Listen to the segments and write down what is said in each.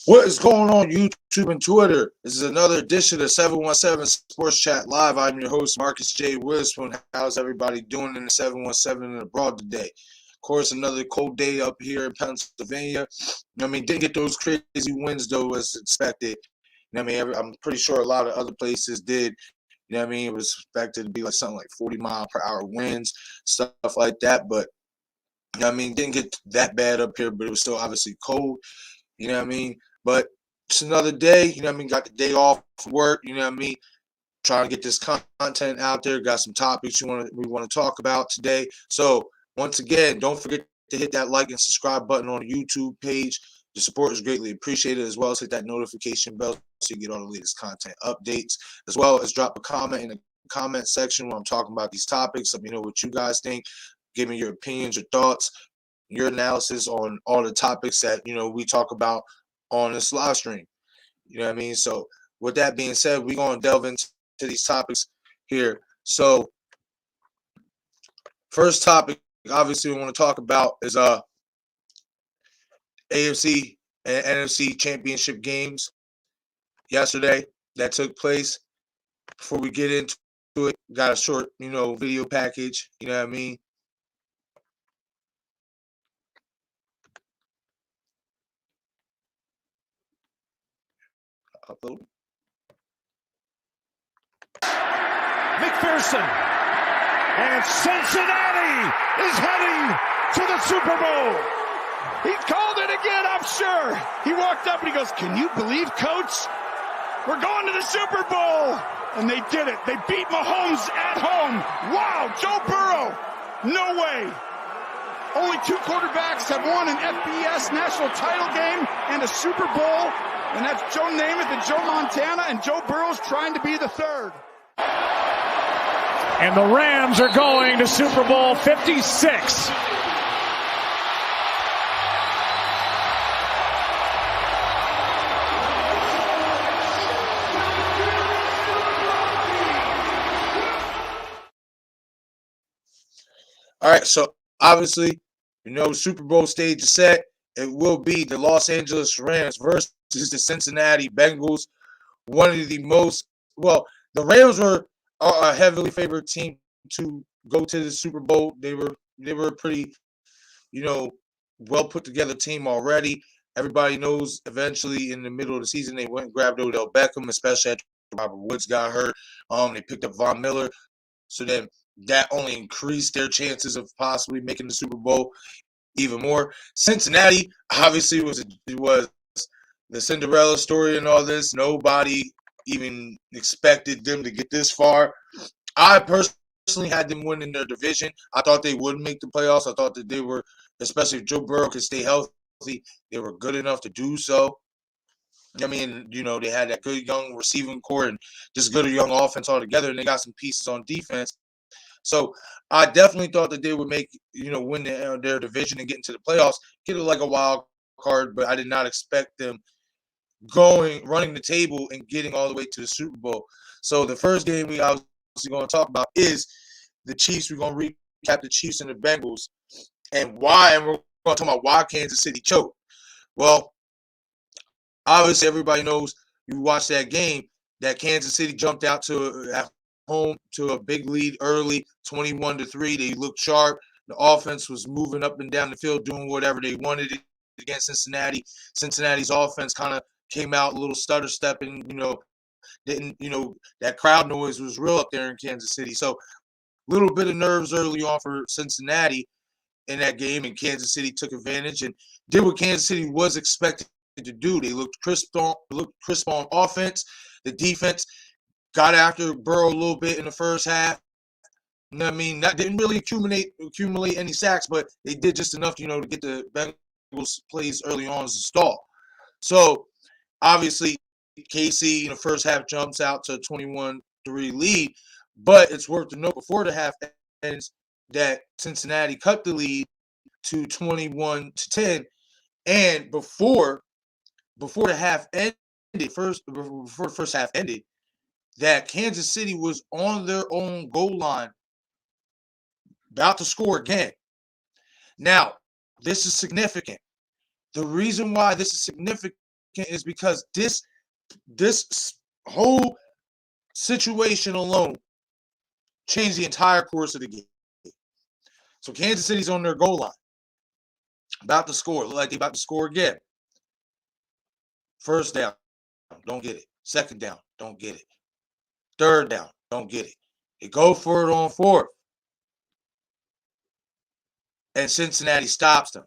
What is going on YouTube and Twitter? This is another edition of 717 Sports Chat Live. I'm your host, Marques J. Witherspoon. How's everybody doing in the 717 and abroad today? Of course, another cold day up here in Pennsylvania. Didn't get those crazy winds, though, as expected. I'm pretty sure a lot of other places did. It was expected to be like something like 40-mile-per-hour winds, stuff like that. But, didn't get that bad up here, but it was still obviously cold. But it's another day, got the day off work, trying to get this content out there, got some topics we want to talk about today. So once again, don't forget to hit that like and subscribe button on the YouTube page. The support is greatly appreciated, as well as hit that notification bell so you get all the latest content updates, as well as drop a comment in the comment section when I'm talking about these topics. Let me know what you guys think. Give me your opinions, your thoughts, your analysis on all the topics that we talk about on this live stream. So with that being said, we're going to delve into these topics here. So first topic, obviously, we want to talk about is AFC and NFC championship games yesterday that took place. Before we get into it, got a short, video package. Upload. McPherson, and Cincinnati is heading to the Super Bowl. He called it again, I'm sure. He walked up and he goes, "Can you believe, Coach? We're going to the Super Bowl." And they did it. They beat Mahomes at home. Wow, Joe Burrow. No way. Only two quarterbacks have won an FBS national title game and a Super Bowl. And that's Joe Namath and Joe Montana, and Joe Burrow's trying to be the third. And the Rams are going to Super Bowl 56. All right, so obviously, Super Bowl stage is set. It will be the Los Angeles Rams versus the Cincinnati Bengals. One of the the Rams were a heavily favored team to go to the Super Bowl. They were a pretty, well put together team already. Everybody knows eventually in the middle of the season they went and grabbed Odell Beckham, especially after Robert Woods got hurt. They picked up Von Miller, so then that only increased their chances of possibly making the Super Bowl even more. Cincinnati obviously was the Cinderella story and all this. Nobody even expected them to get this far. I personally had them winning their division. I thought they would make the playoffs. I thought that they were, especially if Joe Burrow could stay healthy, they were good enough to do so. They had that good young receiving core and just good young offense altogether, and they got some pieces on defense. So I definitely thought that they would make, win their division and get into the playoffs, get it like a wild card, but I did not expect them running the table and getting all the way to the Super Bowl. So the first game we obviously going to talk about is the Chiefs. We're going to recap the Chiefs and the Bengals and why, and we're going to talk about why Kansas City choked. Well, obviously everybody knows, you watch that game, that Kansas City jumped out at home to a big lead early, 21-3. They looked sharp. The offense was moving up and down the field, doing whatever they wanted against Cincinnati. Cincinnati's offense kind of came out a little stutter stepping, that crowd noise was real up there in Kansas City. So a little bit of nerves early on for Cincinnati in that game, and Kansas City took advantage and did what Kansas City was expected to do. They looked crisp on offense. The defense got after Burrow a little bit in the first half. That didn't really accumulate any sacks, but they did just enough, to get the Bengals plays early on as a stall. So obviously, KC in the first half jumps out to a 21-3 lead, but it's worth to note before the half ends that Cincinnati cut the lead to 21-10, and before the half ended, before the first half ended, that Kansas City was on their own goal line, about to score again. Now, this is significant. The reason why this is significant is because this whole situation alone changed the entire course of the game. So Kansas City's on their goal line, about to score. Look like they're about to score again. First down, don't get it. Second down, don't get it. Third down, don't get it. They go for it on fourth. And Cincinnati stops them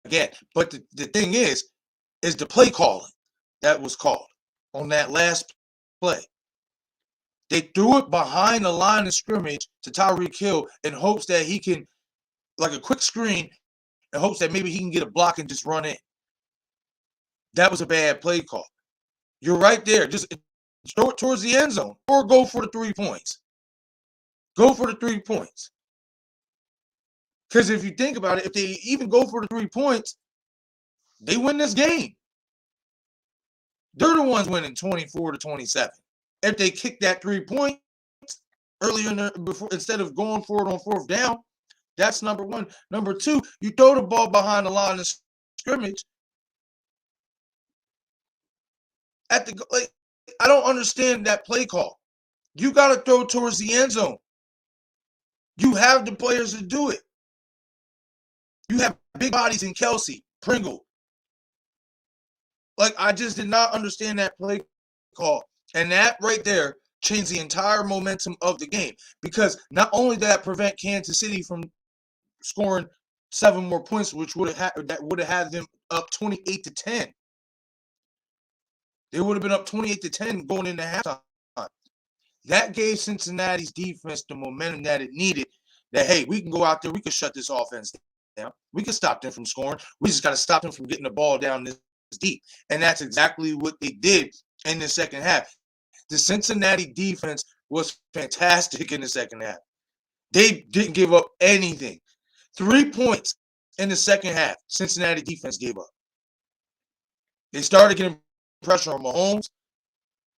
again. But the thing is the play calling that was called on that last play. They threw it behind the line of scrimmage to Tyreek Hill in hopes that he can, like a quick screen, in hopes that maybe he can get a block and just run in. That was a bad play call. You're right there. Just throw it towards the end zone or go for the 3 points. Go for the 3 points. Because if you think about it, if they even go for the 3 points, they win this game. They're the ones winning 24-27. If they kick that 3 points earlier before, instead of going for it on fourth down, that's number one. Number two, you throw the ball behind the line of scrimmage. I don't understand that play call. You got to throw towards the end zone. You have the players to do it. You have big bodies in Kelsey, Pringle. I just did not understand that play call. And that right there changed the entire momentum of the game. Because not only did that prevent Kansas City from scoring 7 more points, which would have had them up 28-10. They would have been up 28-10 going into halftime. That gave Cincinnati's defense the momentum that it needed. That, hey, we can go out there, we can shut this offense down. We can stop them from scoring. We just got to stop them from getting the ball down this deep. And that's exactly what they did in the second half. The Cincinnati defense was fantastic in the second half. They didn't give up anything. 3 points in the second half, Cincinnati defense gave up. They started getting pressure on Mahomes.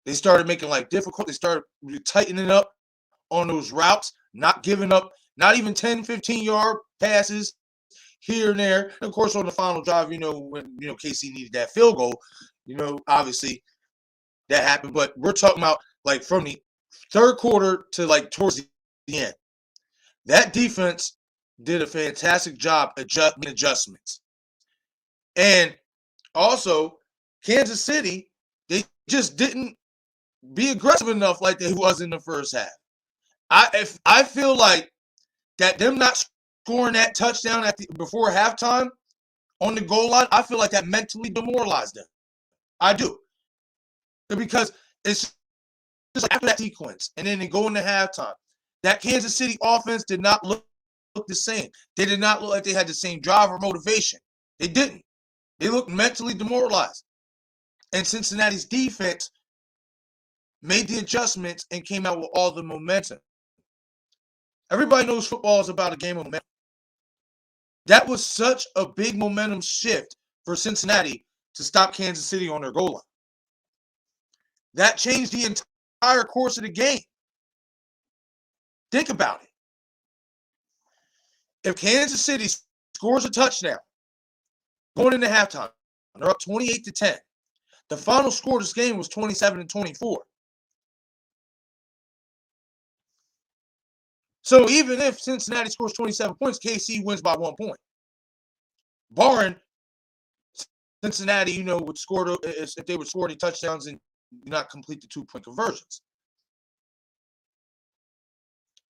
They started making life difficult. They started tightening up on those routes, not giving up, not even 10, 15-yard passes here and there. And of course, on the final drive, when KC needed that field goal, obviously that happened. But we're talking about from the third quarter to towards the end. That defense did a fantastic job making adjustments. And also, Kansas City, they just didn't be aggressive enough like they was in the first half. I feel like that them not scoring that touchdown before halftime on the goal line, I feel like that mentally demoralized them. I do. Because it's just after that sequence, and then they go into halftime, that Kansas City offense did not look the same. They did not look like they had the same drive or motivation. They didn't. They looked mentally demoralized. And Cincinnati's defense made the adjustments and came out with all the momentum. Everybody knows football is about a game of momentum. That was such a big momentum shift for Cincinnati to stop Kansas City on their goal line. That changed the entire course of the game. Think about it. If Kansas City scores a touchdown going into halftime, they're up 28-10. The final score of this game was 27-24. So even if Cincinnati scores 27 points, KC wins by 1 point. Barring Cincinnati, would score if they would score any touchdowns and not complete the 2-point conversions.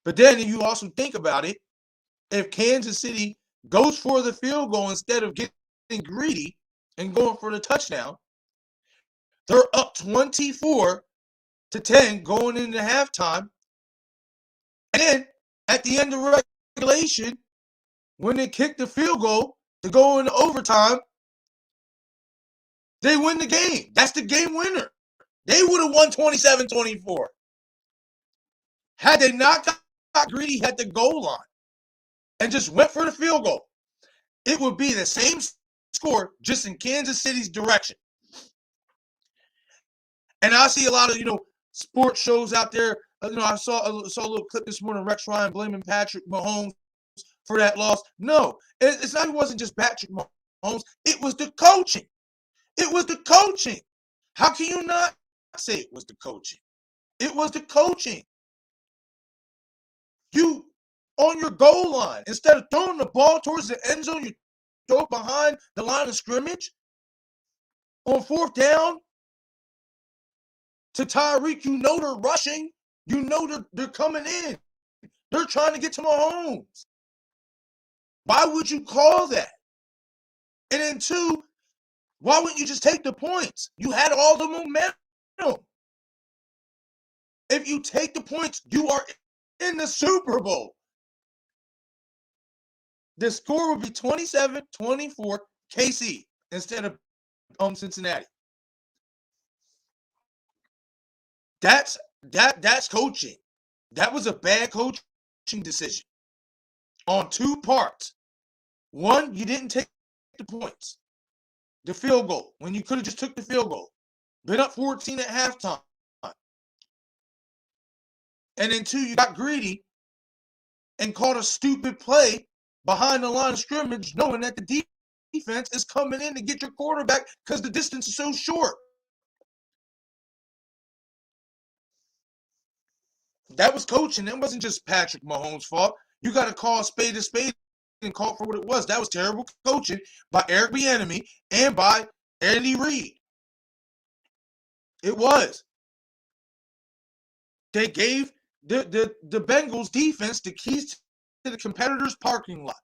But then if you also think about it, if Kansas City goes for the field goal instead of getting greedy and going for the touchdown, they're up 24-10 going into halftime. And then at the end of regulation, when they kick the field goal to go into overtime, they win the game. That's the game winner. They would have won 27-24. Had they not got greedy at the goal line and just went for the field goal, it would be the same score, just in Kansas City's direction. And I see a lot of, sports shows out there. I saw a little clip this morning, Rex Ryan blaming Patrick Mahomes for that loss. No, it wasn't just Patrick Mahomes. It was the coaching. It was the coaching. How can you not say it was the coaching? It was the coaching. You, on your goal line, instead of throwing the ball towards the end zone, you throw it behind the line of scrimmage. On 4th down, to Tyreek, you know they're rushing. You know they're coming in. They're trying to get to Mahomes. Why would you call that? And then 2, why wouldn't you just take the points? You had all the momentum. If you take the points, you are in the Super Bowl. The score would be 27-24 KC instead of Cincinnati. That's coaching. That was a bad coaching decision on 2 parts. 1, you didn't take the points. The field goal, when you could have just took the field goal. Been up 14 at halftime. And then 2, you got greedy and caught a stupid play behind the line of scrimmage, knowing that the defense is coming in to get your quarterback because the distance is so short. That was coaching. It wasn't just Patrick Mahomes' fault. You got to call a spade and call for what it was. That was terrible coaching by Eric Bieniemy and by Andy Reid. It was. They gave the Bengals defense the keys to the competitor's parking lot,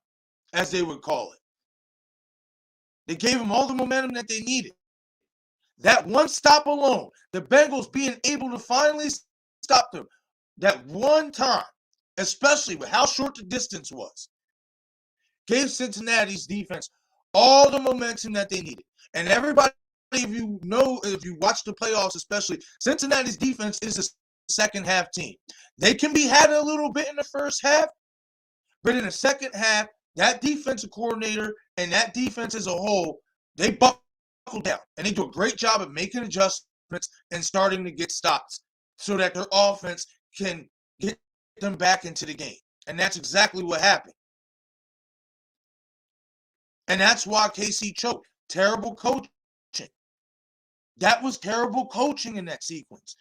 as they would call it. They gave them all the momentum that they needed. That one stop alone, the Bengals being able to finally stop them, that one time, especially with how short the distance was, gave Cincinnati's defense all the momentum that they needed. And everybody, if you watch the playoffs especially, Cincinnati's defense is a second half team. They can be had a little bit in the first half, but in the second half, that defensive coordinator and that defense as a whole, they buckle down. And they do a great job of making adjustments and starting to get stops so that their offense can get them back into the game. And that's exactly what happened. And that's why KC choked. Terrible coaching. That was terrible coaching in that sequence.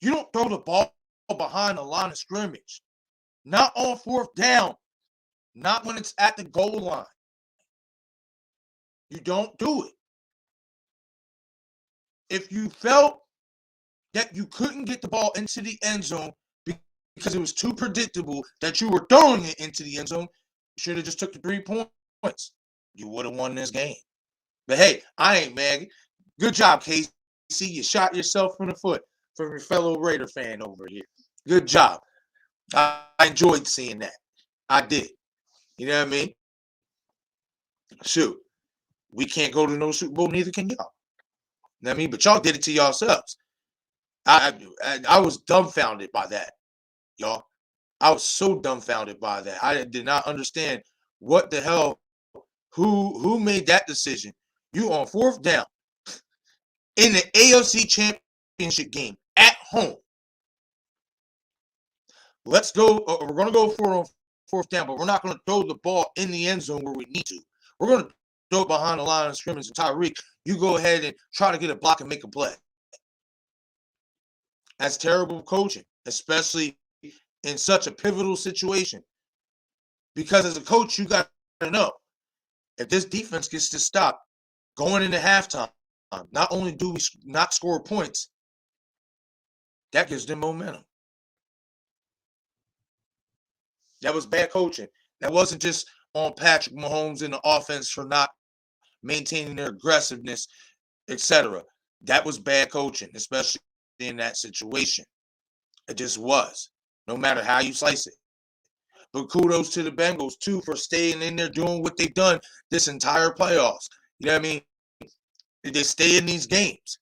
You don't throw the ball behind the line of scrimmage. Not on 4th down. Not when it's at the goal line. You don't do it. If you felt that you couldn't get the ball into the end zone because it was too predictable that you were throwing it into the end zone, you should have just took the 3 points. You would have won this game. But hey, I ain't mad. Good job, KC. You shot yourself in the foot from your fellow Raider fan over here. Good job. I enjoyed seeing that. I did. You know what I mean? Shoot. We can't go to no Super Bowl, neither can y'all. You know what I mean? But y'all did it to yourselves. I was dumbfounded by that, y'all. I was so dumbfounded by that. I did not understand what the hell, who made that decision. You on 4th down in the AFC Championship game at home. Let's go. We're going to go for it on 4th down, but we're not going to throw the ball in the end zone where we need to. We're going to throw it behind the line of scrimmage. And Tyreek, you go ahead and try to get a block and make a play. That's terrible coaching, especially in such a pivotal situation. Because as a coach, you got to know, if this defense gets to stop going into halftime, not only do we not score points, that gives them momentum. That was bad coaching. That wasn't just on Patrick Mahomes and the offense for not maintaining their aggressiveness, etc. That was bad coaching, especially in that situation. It just was, no matter how you slice it. But kudos to the Bengals, too, for staying in there doing what they've done this entire playoffs. You know what I mean? They stay in these games.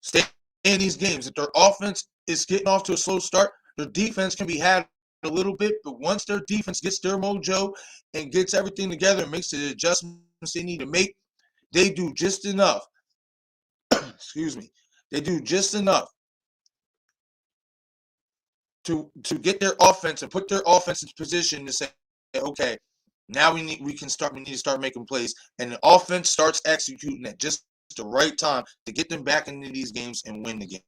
Stay in these games. If their offense is getting off to a slow start, their defense can be had a little bit. But once their defense gets their mojo and gets everything together and makes the adjustments they need to make, they do just enough. Excuse me. They do just enough to get their offense and put their offense in position to say, okay, now we need to start making plays, and the offense starts executing at just the right time to get them back into these games and win the game.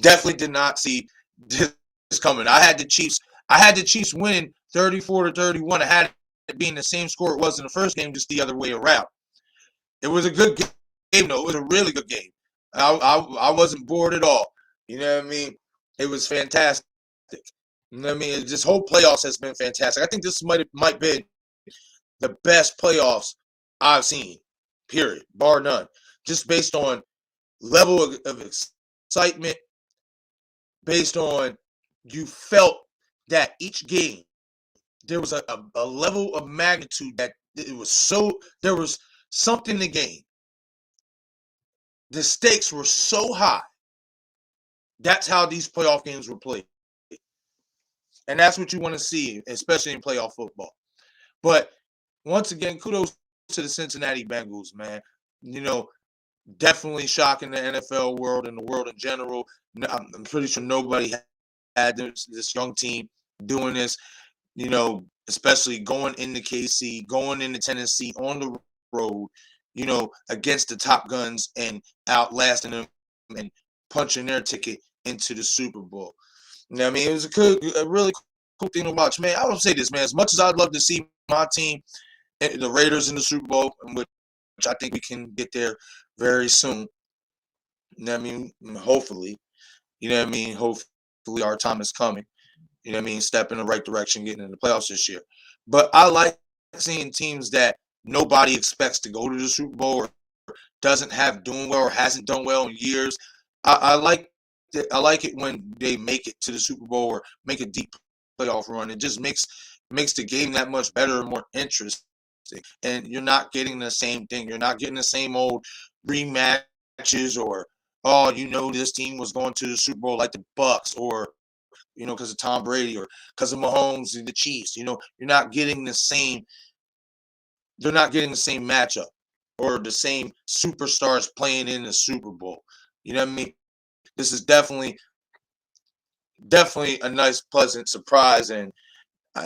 Definitely did not see this coming. I had the Chiefs winning 34-31. I had it being the same score it was in the first game, just the other way around. It was a good game, though. It was a really good game. I wasn't bored at all. You know what I mean? It was fantastic. You know what I mean? This whole playoffs has been fantastic. I think this might be the best playoffs I've seen, period, bar none. Just based on level of excitement, based on you felt that each game, there was a level of magnitude that it was there was something in the game. The stakes were so high. That's how these playoff games were played. And that's what you want to see, especially in playoff football. But once again, kudos to the Cincinnati Bengals, man. You know, definitely shocking the NFL world and the world in general. I'm pretty sure nobody had this young team doing this, you know, especially going into KC, going into Tennessee on the road, you know, against the top guns and outlasting them and punching their ticket into the Super Bowl. You know what I mean? It was a really cool thing to watch. Man, I would say this, man. As much as I'd love to see my team, the Raiders in the Super Bowl, which I think we can get there very soon. You know what I mean? Hopefully. You know what I mean? Hopefully our time is coming. You know what I mean? Step in the right direction, getting in the playoffs this year. But I like seeing teams that nobody expects to go to the Super Bowl or doesn't have doing well or hasn't done well in years. I like it when they make it to the Super Bowl or make a deep playoff run. It just makes the game that much better and more interesting. And you're not getting the same thing. You're not getting the same old rematches or, oh, you know, this team was going to the Super Bowl like the Bucks or, you know, because of Tom Brady or because of Mahomes and the Chiefs. You know, you're not getting the same. They're not getting the same matchup or the same superstars playing in the Super Bowl. You know what I mean? This is definitely a nice, pleasant surprise, and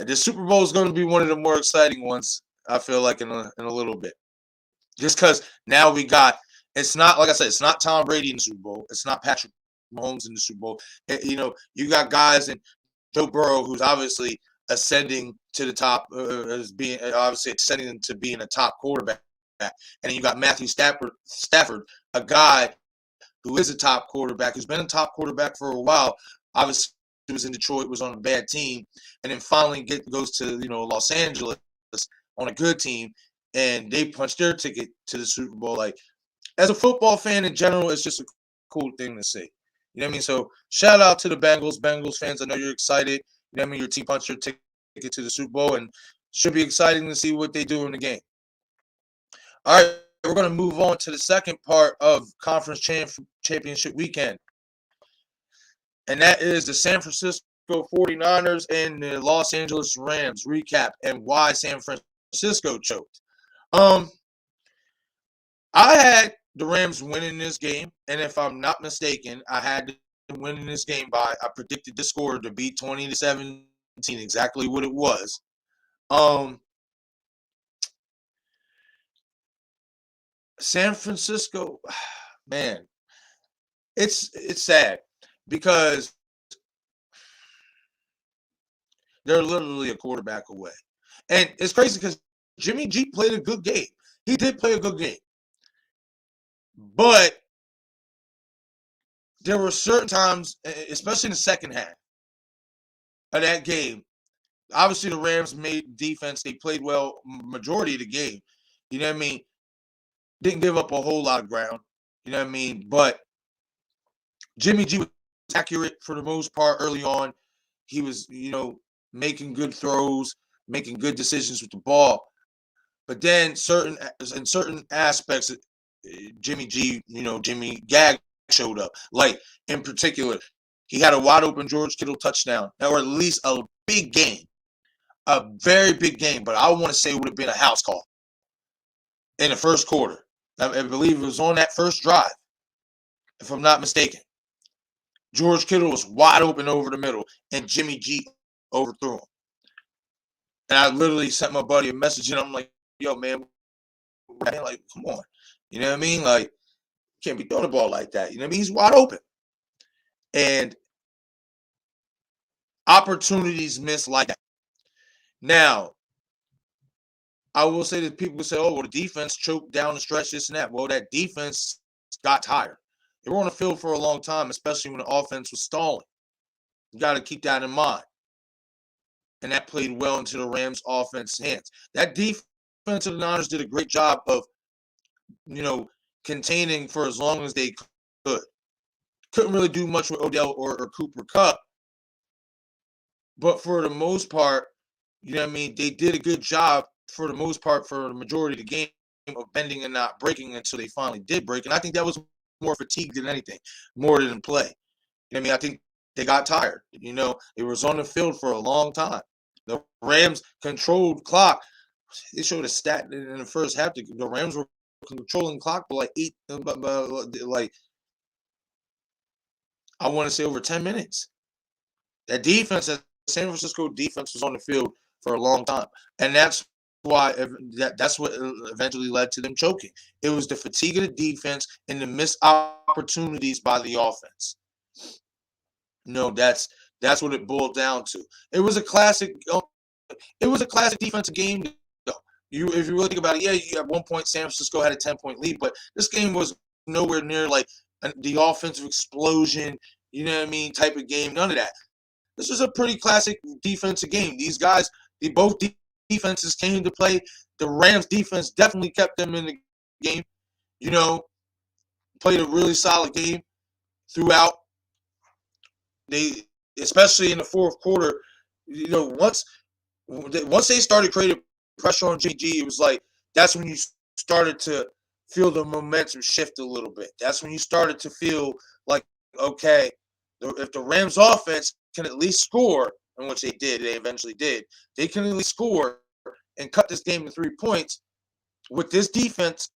the Super Bowl is going to be one of the more exciting ones. I feel like in a little bit, just because now we got. It's not like I said. It's not Tom Brady in the Super Bowl. It's not Patrick Mahomes in the Super Bowl. You know, you got guys and Joe Burrow, who's obviously ascending to the top, as being obviously ascending to being a top quarterback, and then you got Matthew Stafford, a guy who is a top quarterback, who's been a top quarterback for a while. Obviously, he was in Detroit, was on a bad team, and then finally goes to, you know, Los Angeles on a good team, and they punched their ticket to the Super Bowl. Like, as a football fan in general, it's just a cool thing to see. You know what I mean? So shout out to the Bengals fans. I know you're excited. You know what I mean? Your team punched their ticket to the Super Bowl, and should be exciting to see what they do in the game. All right, we're going to move on to the second part of Conference Championship Weekend, and that is the San Francisco 49ers and the Los Angeles Rams recap and why San Francisco choked. I had the Rams winning this game, and if I'm not mistaken, I had them winning this game I predicted the score to be 20-17, exactly what it was. San Francisco, man, it's sad because they're literally a quarterback away. And it's crazy because Jimmy G played a good game. He did play a good game. But there were certain times, especially in the second half of that game, obviously the Rams made defense. They played well majority of the game. You know what I mean? Didn't give up a whole lot of ground. You know what I mean? But Jimmy G was accurate for the most part early on. He was, you know, making good throws, making good decisions with the ball. But then in certain aspects, Jimmy Gag showed up. Like, in particular, he had a wide open George Kittle touchdown, or at least a big game, a very big game. But I want to say it would have been a house call in the first quarter. I believe it was on that first drive, if I'm not mistaken. George Kittle was wide open over the middle, and Jimmy G overthrew him. And I literally sent my buddy a message, and I'm like, yo, man, quarterback. Like, come on. You know what I mean? Like, can't be throwing the ball like that. You know what I mean? He's wide open. And opportunities missed like that. Now, I will say that people say, oh, well, the defense choked down the stretch, this and that. Well, that defense got tired. They were on the field for a long time, especially when the offense was stalling. You got to keep that in mind. And that played well into the Rams' offense's hands. That defense of the Niners did a great job of, containing for as long as they could. Couldn't really do much with Odell or Cooper Kupp. But for the most part, you know what I mean, they did a good job for the most part for the majority of the game of bending and not breaking until they finally did break. And I think that was more fatigue than anything, more than play. You know what I mean? I think they got tired. It was on the field for a long time. The Rams controlled clock. It showed a stat in the first half. The Rams were controlling clock for I want to say over 10 minutes. That defense, that San Francisco defense, was on the field for a long time. And that's why that's what eventually led to them choking. It was the fatigue of the defense and the missed opportunities by the offense. That's what it boiled down to. It was a classic. It was a classic defensive game. If you really think about it, you at one point San Francisco had a 10-point lead, but this game was nowhere near like the offensive explosion, you know what I mean, type of game. None of that. This was a pretty classic defensive game. These guys, both defenses came to play. The Rams defense definitely kept them in the game. Played a really solid game throughout. They, especially in the fourth quarter, once they started creating pressure on JG, it was like that's when you started to feel the momentum shift a little bit. That's when you started to feel like, okay, if the Rams offense can at least score, and which they eventually did, they can at least score and cut this game to 3 points. With this defense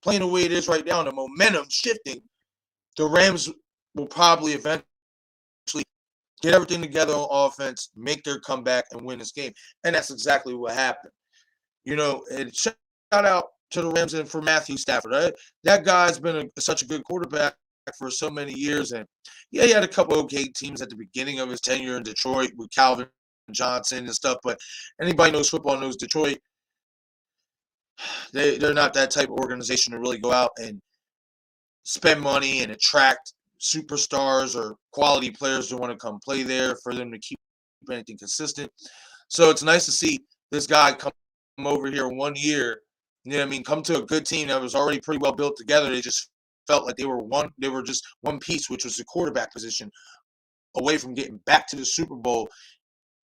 playing the way it is right now, and the momentum shifting, the Rams will probably eventually get everything together on offense, make their comeback, and win this game. And that's exactly what happened. And shout out to the Rams and for Matthew Stafford. Right? That guy's been such a good quarterback for so many years. And he had a couple okay teams at the beginning of his tenure in Detroit with Calvin Johnson and stuff. But anybody knows football knows Detroit. They're not that type of organization to really go out and spend money and attract superstars or quality players to want to come play there for them to keep anything consistent. So it's nice to see this guy come over here 1 year, come to a good team that was already pretty well built together. They just felt like they were just one piece, which was the quarterback position, away from getting back to the Super Bowl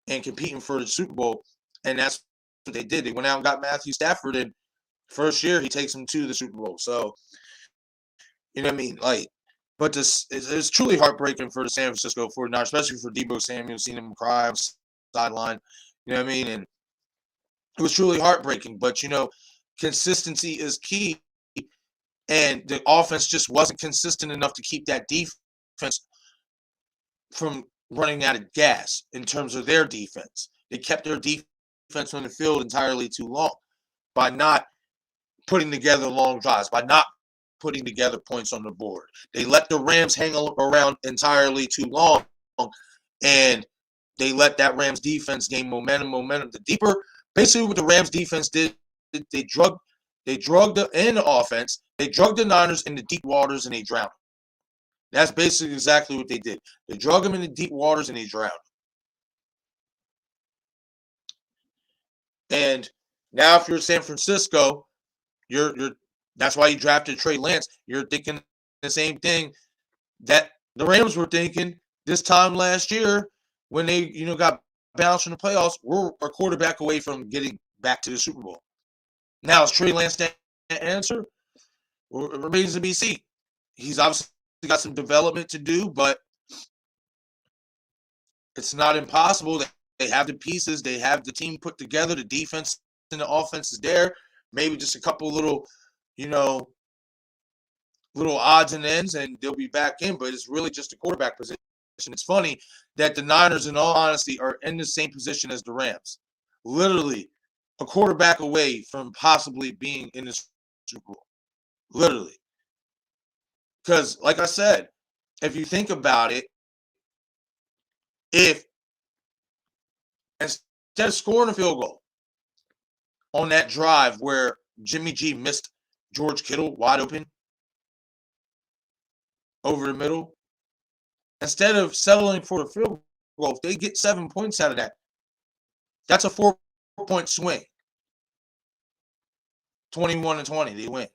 and competing for the Super Bowl. And that's what they did. They went out and got Matthew Stafford, and first year he takes them to the Super Bowl. So, but it's truly heartbreaking for the San Francisco 49ers, especially for Deebo Samuel, seeing him cry on the sideline. And it was truly heartbreaking. But, consistency is key. And the offense just wasn't consistent enough to keep that defense from running out of gas in terms of their defense. They kept their defense on the field entirely too long by not putting together long drives, by not putting together points on the board. They let the Rams hang around entirely too long, and they let that Rams defense gain momentum. Basically what the Rams defense did, they drugged the offense. They drugged the Niners in the deep waters and they drowned. That's basically exactly what they did. They drug them in the deep waters and they drowned. And now if you're San Francisco, that's why you drafted Trey Lance. You're thinking the same thing that the Rams were thinking this time last year when they, got bounced from the playoffs. We're a quarterback away from getting back to the Super Bowl. Now, is Trey Lance that answer? It remains to be seen. He's obviously got some development to do, but it's not impossible. They have the pieces. They have the team put together. The defense and the offense is there. Maybe just a couple little odds and ends, and they'll be back in. But it's really just a quarterback position. It's funny that the Niners, in all honesty, are in the same position as the Rams. Literally a quarterback away from possibly being in the Super Bowl. Literally. Because, like I said, if you think about it, if instead of scoring a field goal on that drive where Jimmy G missed George Kittle wide open over the middle, instead of settling for the field goal, if they get 7 points out of that, that's a 4-point swing. 21-20, they win.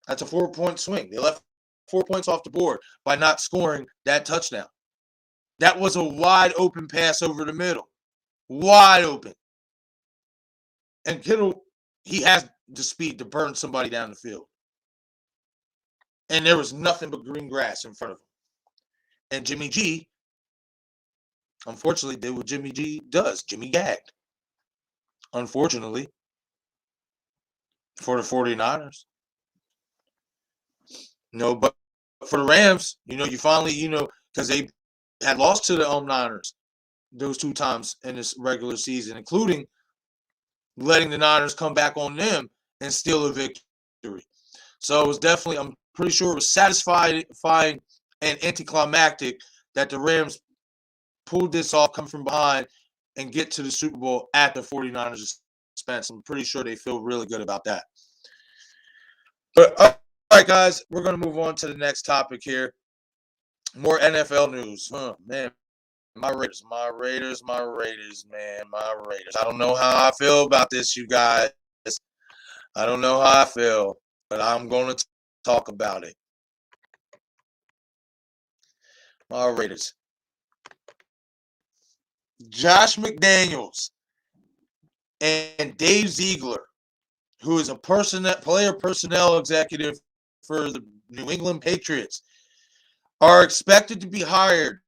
That's a 4-point swing. They left 4 points off the board by not scoring that touchdown. That was a wide open pass over the middle. Wide open. And Kittle, he has the speed to burn somebody down the field. And there was nothing but green grass in front of him. And Jimmy G, unfortunately, did what Jimmy G does. Jimmy gagged. Unfortunately, for the 49ers. But for the Rams, you finally, because they had lost to the Niners those 2 times in this regular season, including letting the Niners come back on them and steal a victory. So it was definitely, I'm pretty sure it was satisfying and anticlimactic that the Rams pulled this off, come from behind, and get to the Super Bowl at the 49ers' expense. I'm pretty sure they feel really good about that. But all right, guys, we're going to move on to the next topic here. More NFL news. Man, my Raiders, man. I don't know how I feel about this, you guys. I don't know how I feel, but I'm going to talk about it. My Raiders. Josh McDaniels and Dave Ziegler, who is a player personnel executive for the New England Patriots, are expected to be hired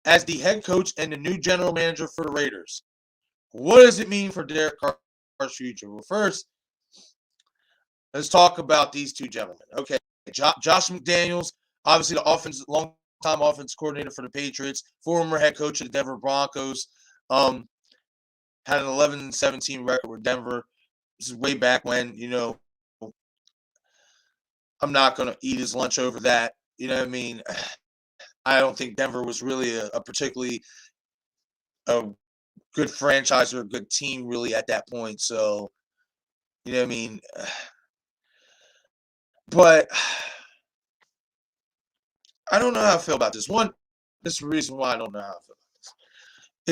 as the head coach and the new general manager for the Raiders. What does it mean for Derek Carr's future? Well, first, let's talk about these two gentlemen. Okay, Josh McDaniels, obviously the long-time offense coordinator for the Patriots, former head coach of the Denver Broncos, had an 11-17 record with Denver. This is way back when, I'm not going to eat his lunch over that. You know what I mean? I don't think Denver was really a particularly a good franchise or a good team really at that point. So, you know what I mean? But I don't know how I feel about this. One, this is the reason why I don't know how I feel about this,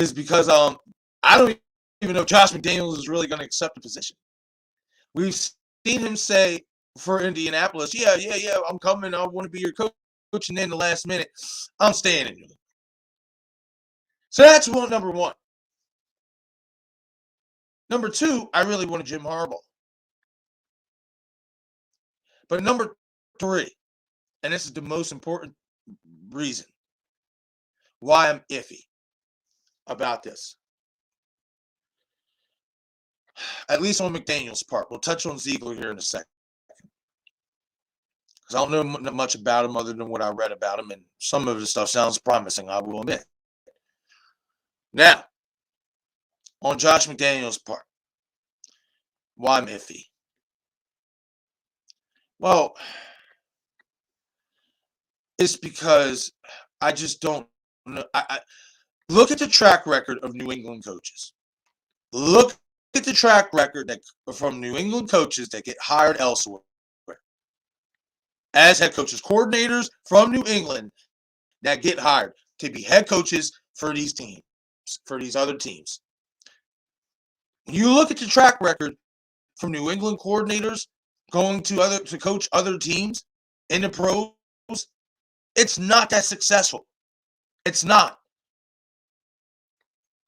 is because I don't even know if Josh McDaniels is really going to accept the position. We've seen him say for Indianapolis, yeah, I'm coming. I want to be your coach. And then the last minute, I'm staying in New England. So that's number one. Number two, I really wanted Jim Harbaugh. But number three, and this is the most important reason why I'm iffy about this, at least on McDaniels' part. We'll touch on Ziegler here in a second. Because I don't know much about him other than what I read about him, and some of the stuff sounds promising, I will admit. Now, on Josh McDaniels' part, why I'm iffy. Well, it's because I just don't know. I look at the track record of New England coaches. Look at the track record from New England coaches that get hired elsewhere as head coaches, coordinators from New England that get hired to be head coaches for these teams, for these other teams. You look at the track record from New England coordinators going to coach other teams in the pros, it's not that successful. It's not.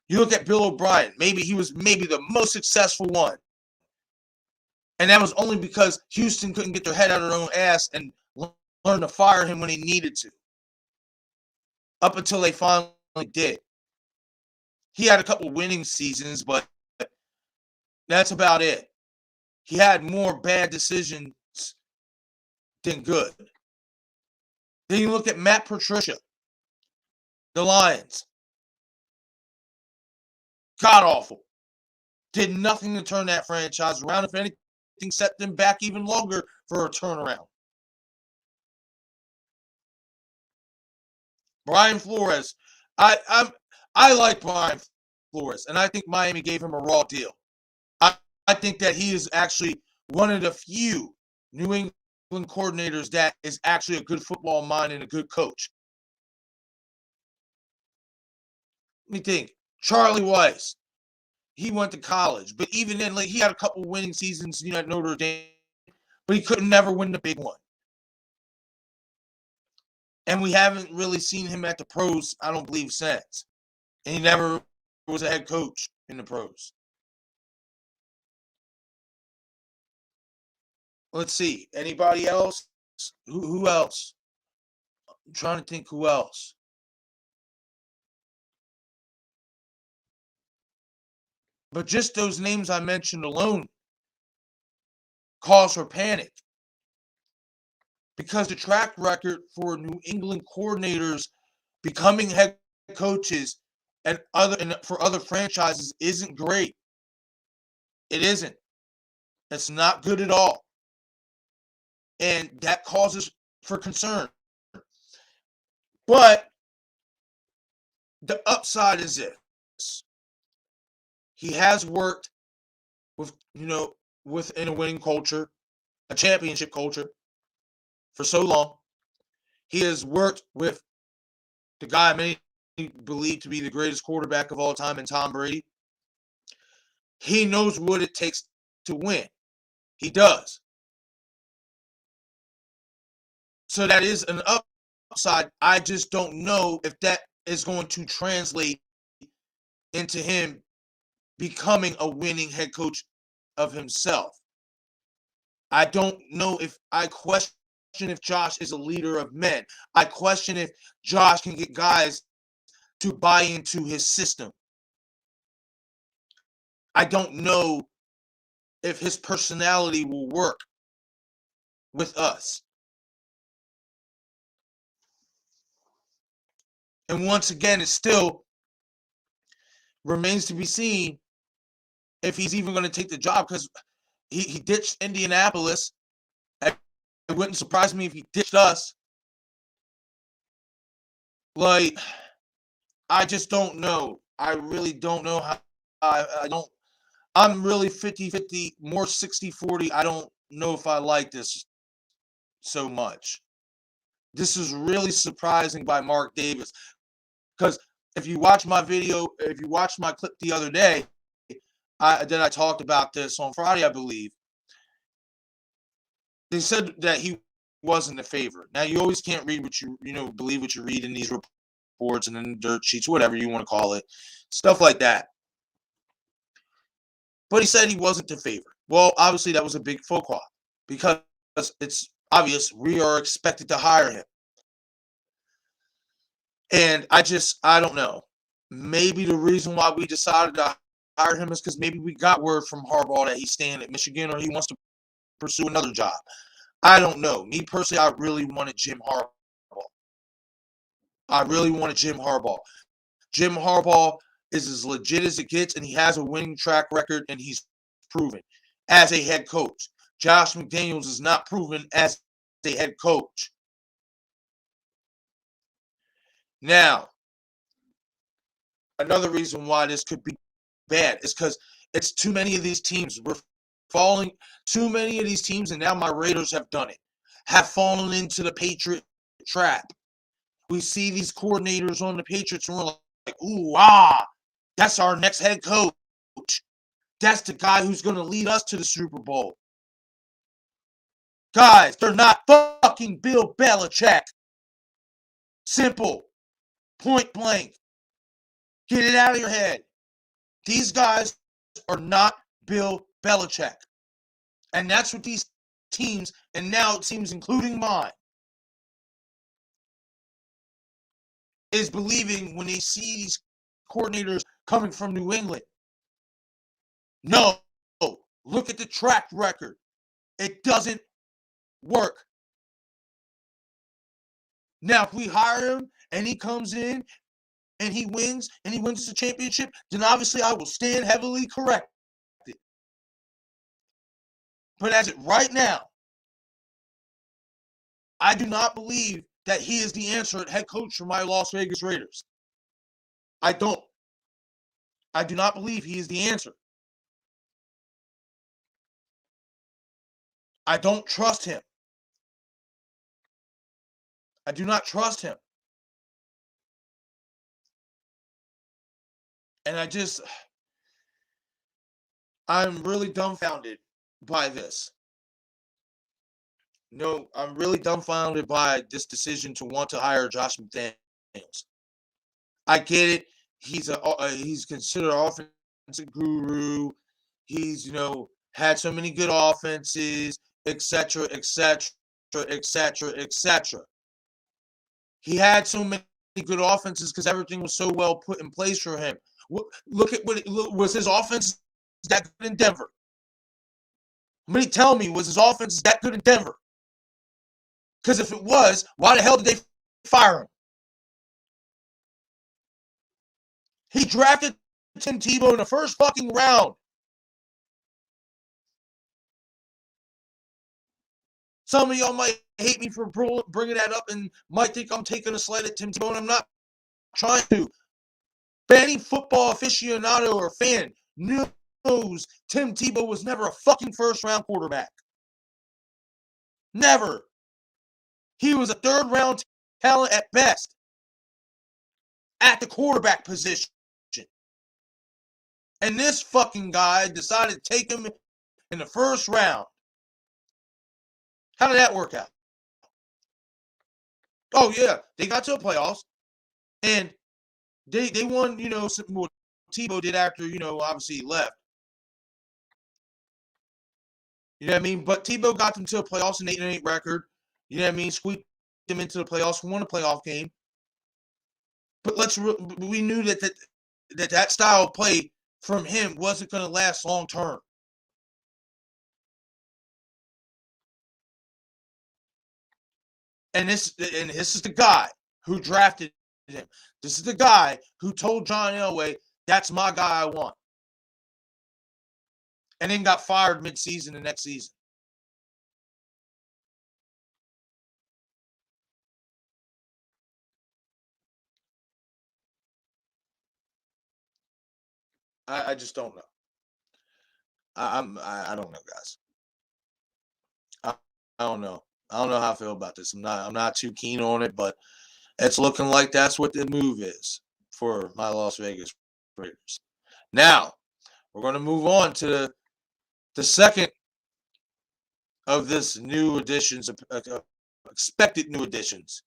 You look at Bill O'Brien. Maybe he was the most successful one. And that was only because Houston couldn't get their head out of their own ass and learn to fire him when he needed to. Up until they finally did. He had a couple winning seasons, but that's about it. He had more bad decisions than good. Then you look at Matt Patricia, the Lions. God awful. did nothing to turn that franchise around. If anything, set them back even longer for a turnaround. Brian Flores. I like Brian Flores, and I think Miami gave him a raw deal. I think that he is actually one of the few New England coordinators that is actually a good football mind and a good coach. Let me think. Charlie Weiss. He went to college, but even then, like, he had a couple winning seasons, at Notre Dame, but he could never win the big one. And we haven't really seen him at the pros, I don't believe, since. And he never was a head coach in the pros. Let's see. Anybody else? Who else? I'm trying to think who else. But just those names I mentioned alone cause for panic. Because the track record for New England coordinators becoming head coaches and for other franchises isn't great. It isn't. It's not good at all. And that causes for concern. But the upside is this. He has worked within a winning culture, a championship culture, for so long. He has worked with the guy many believe to be the greatest quarterback of all time in Tom Brady. He knows what it takes to win. He does. So that is an upside. I just don't know if that is going to translate into him becoming a winning head coach of himself. I don't know if I question if Josh is a leader of men. I question if Josh can get guys to buy into his system. I don't know if his personality will work with us. And once again, it still remains to be seen if he's even going to take the job, because he ditched Indianapolis. It wouldn't surprise me if he ditched us. Like, I just don't know. I really don't know how. I'm really 50-50, more 60-40. I don't know if I like this so much. This is really surprising by Mark Davis. Because if you watch my video, if you watched my clip the other day, I talked about this on Friday, I believe. They said that he wasn't a favorite. Now, you always can't read what believe what you read in these reports and in dirt sheets, whatever you want to call it, stuff like that. But he said he wasn't the favorite. Well, obviously that was a big faux pas, because it's obvious we are expected to hire him. And I don't know. Maybe the reason why we decided to hire him is because maybe we got word from Harbaugh that he's staying at Michigan, or he wants to pursue another job. I don't know. Me personally, I really wanted Jim Harbaugh. Jim Harbaugh is as legit as it gets, and he has a winning track record, and he's proven as a head coach. Josh McDaniels is not proven as a head coach. Now, another reason why this could be bad is because it's too many of these teams. We're falling. Too many of these teams, and now my Raiders have done it, have fallen into the Patriot trap. We see these coordinators on the Patriots, and we're like, ooh, that's our next head coach. That's the guy who's going to lead us to the Super Bowl. Guys, they're not fucking Bill Belichick. Simple. Point blank. Get it out of your head. These guys are not Bill Belichick. And that's what these teams, and now it seems including mine, is believing when they see these coordinators coming from New England. No. Look at the track record. It doesn't work. Now, if we hire him and he comes in and he wins the championship, then obviously I will stand heavily corrected. But as it right now, I do not believe that he is the answer at head coach for my Las Vegas Raiders. I don't. I do not believe he is the answer. I don't trust him. I do not trust him. And I'm really dumbfounded by this. No, I'm really dumbfounded by this decision to want to hire Josh McDaniels. I get it. He's considered an offensive guru. He's, had so many good offenses, etc., etc., etc., etc. He had so many good offenses because everything was so well put in place for him. Look at was his offense that good in Denver? Somebody tell me, was his offense that good in Denver? Because if it was, why the hell did they fire him? He drafted Tim Tebow in the first fucking round. Some of y'all might hate me for bringing that up and might think I'm taking a slight at Tim Tebow, and I'm not trying to. But any football aficionado or fan knows Tim Tebow was never a fucking first-round quarterback. Never. He was a third-round talent at best at the quarterback position. And this fucking guy decided to take him in the first round. How did that work out? Oh, yeah. They got to the playoffs. And they won, something what Tebow did after, obviously he left. You know what I mean? But Tebow got them to the playoffs, an 8-8 record. You know what I mean? Squeaked them into the playoffs, won a playoff game. But we knew that style of play from him wasn't going to last long term. And this is the guy who drafted him. This is the guy who told John Elway, that's my guy I want. And then got fired mid-season the next season. I just don't know. I don't know, guys. I don't know. I don't know how I feel about this. I'm not too keen on it, but it's looking like that's what the move is for my Las Vegas Raiders. Now, we're going to move on to the second of this new additions, expected new additions.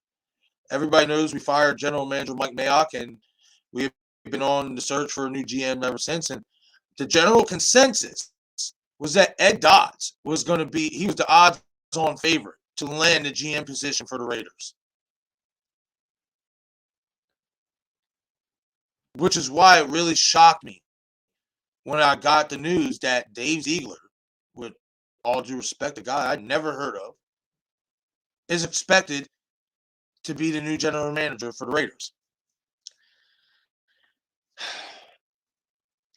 Everybody knows we fired General Manager Mike Mayock, and we've been on the search for a new GM ever since. And the general consensus was that Ed Dodds was going to be, he was the odds-on favorite to land the GM position for the Raiders. Which is why it really shocked me when I got the news that Dave Ziegler, with all due respect, a guy I'd never heard of, is expected to be the new general manager for the Raiders.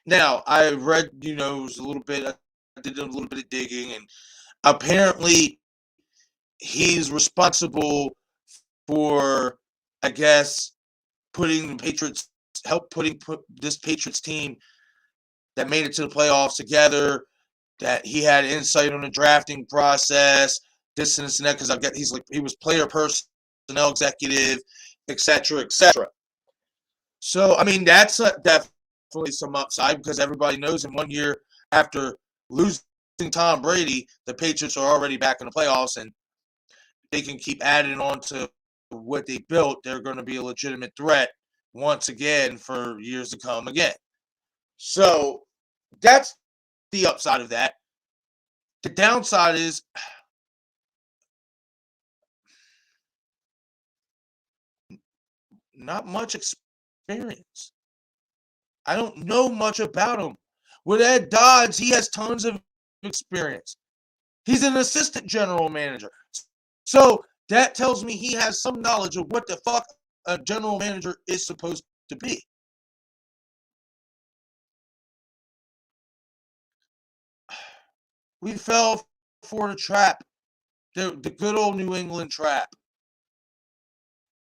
Now, I read, I did a little bit of digging, and apparently he's responsible for, I guess, putting this Patriots team that made it to the playoffs together, that he had insight on the drafting process, this and that, because he was player personnel executive, etc., etc. So, I mean, that's definitely some upside, because everybody knows in 1 year after losing Tom Brady, the Patriots are already back in the playoffs, and they can keep adding on to what they built. They're going to be a legitimate threat once again for years to come again. So that's the upside of that. The downside is not much experience. I don't know much about him. With Ed Dodds, he has tons of experience. He's an assistant general manager. So that tells me he has some knowledge of what the fuck a general manager is supposed to be. We fell for the trap, the good old New England trap.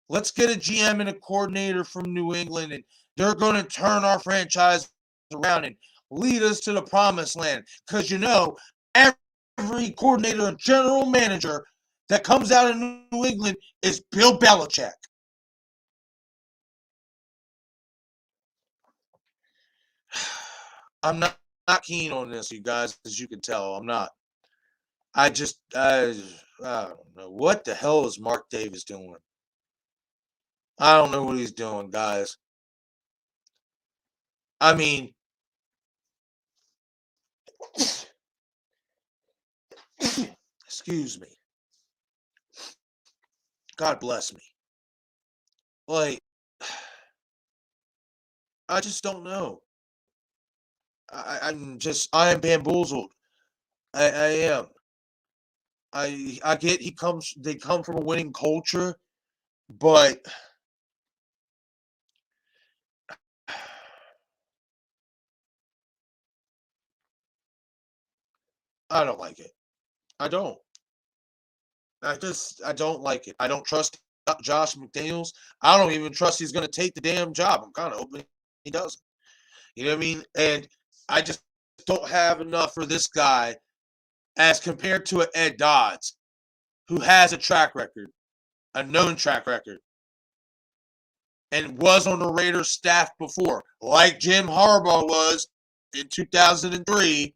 Let's get a GM and a coordinator from New England, and they're going to turn our franchise around and lead us to the promised land. Because, every coordinator and general manager that comes out of New England is Bill Belichick. I'm not keen on this, you guys, as you can tell. I'm not. I don't know. What the hell is Mark Davis doing? I don't know what he's doing, guys. I mean, excuse me. God bless me. Like, I just don't know. I am bamboozled. I am. I get they come from a winning culture, but I don't like it. I don't. I don't like it. I don't trust Josh McDaniels. I don't even trust he's going to take the damn job. I'm kind of hoping he doesn't. You know what I mean? And I just don't have enough for this guy as compared to an Ed Dodds, who has a track record, a known track record, and was on the Raiders staff before, like Jim Harbaugh was in 2003.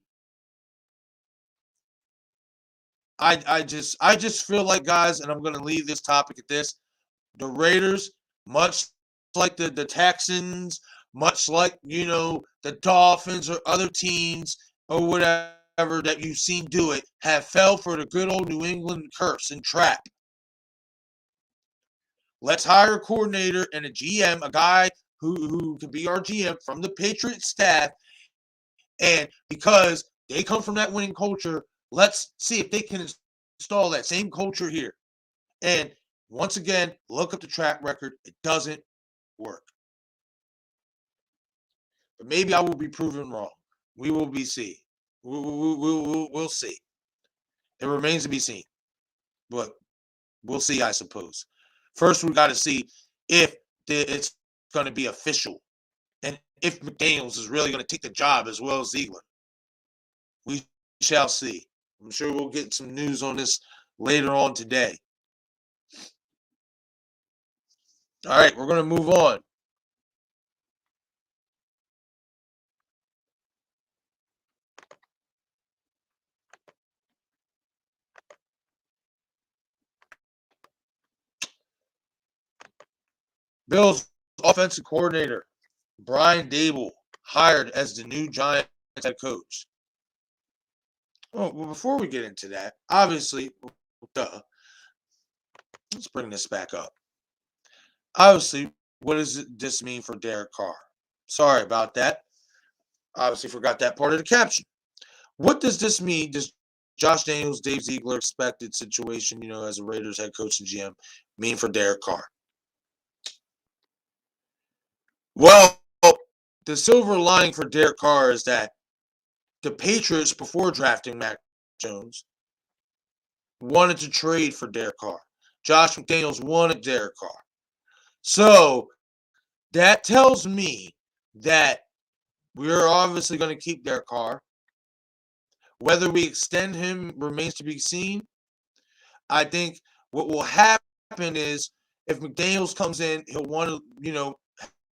I just feel like, guys, and I'm going to leave this topic at this. The Raiders, much like the Texans, much like, the Dolphins or other teams or whatever that you've seen do it, have fell for the good old New England curse and trap. Let's hire a coordinator and a GM, a guy who can be our GM from the Patriots staff. And because they come from that winning culture, let's see if they can install that same culture here. And once again, look up the track record. It doesn't work. But maybe I will be proven wrong. We will be see. We'll see. It remains to be seen. But we'll see, I suppose. First, we got to see if it's going to be official and if McDaniels is really going to take the job as well as Ziegler. We shall see. I'm sure we'll get some news on this later on today. All right, we're going to move on. Bills offensive coordinator Brian Daboll hired as the new Giants head coach. Oh, well, before we get into that, obviously, let's bring this back up. Obviously, what does this mean for Derek Carr? Sorry about that. Obviously, forgot that part of the caption. What does this mean? Does Josh Daniels, Dave Ziegler expected situation, as a Raiders head coach and GM, mean for Derek Carr? Well, the silver lining for Derek Carr is that the Patriots, before drafting Mac Jones, wanted to trade for Derek Carr. Josh McDaniels wanted Derek Carr. So that tells me that we're obviously going to keep Derek Carr. Whether we extend him remains to be seen. I think what will happen is if McDaniels comes in, he'll want to,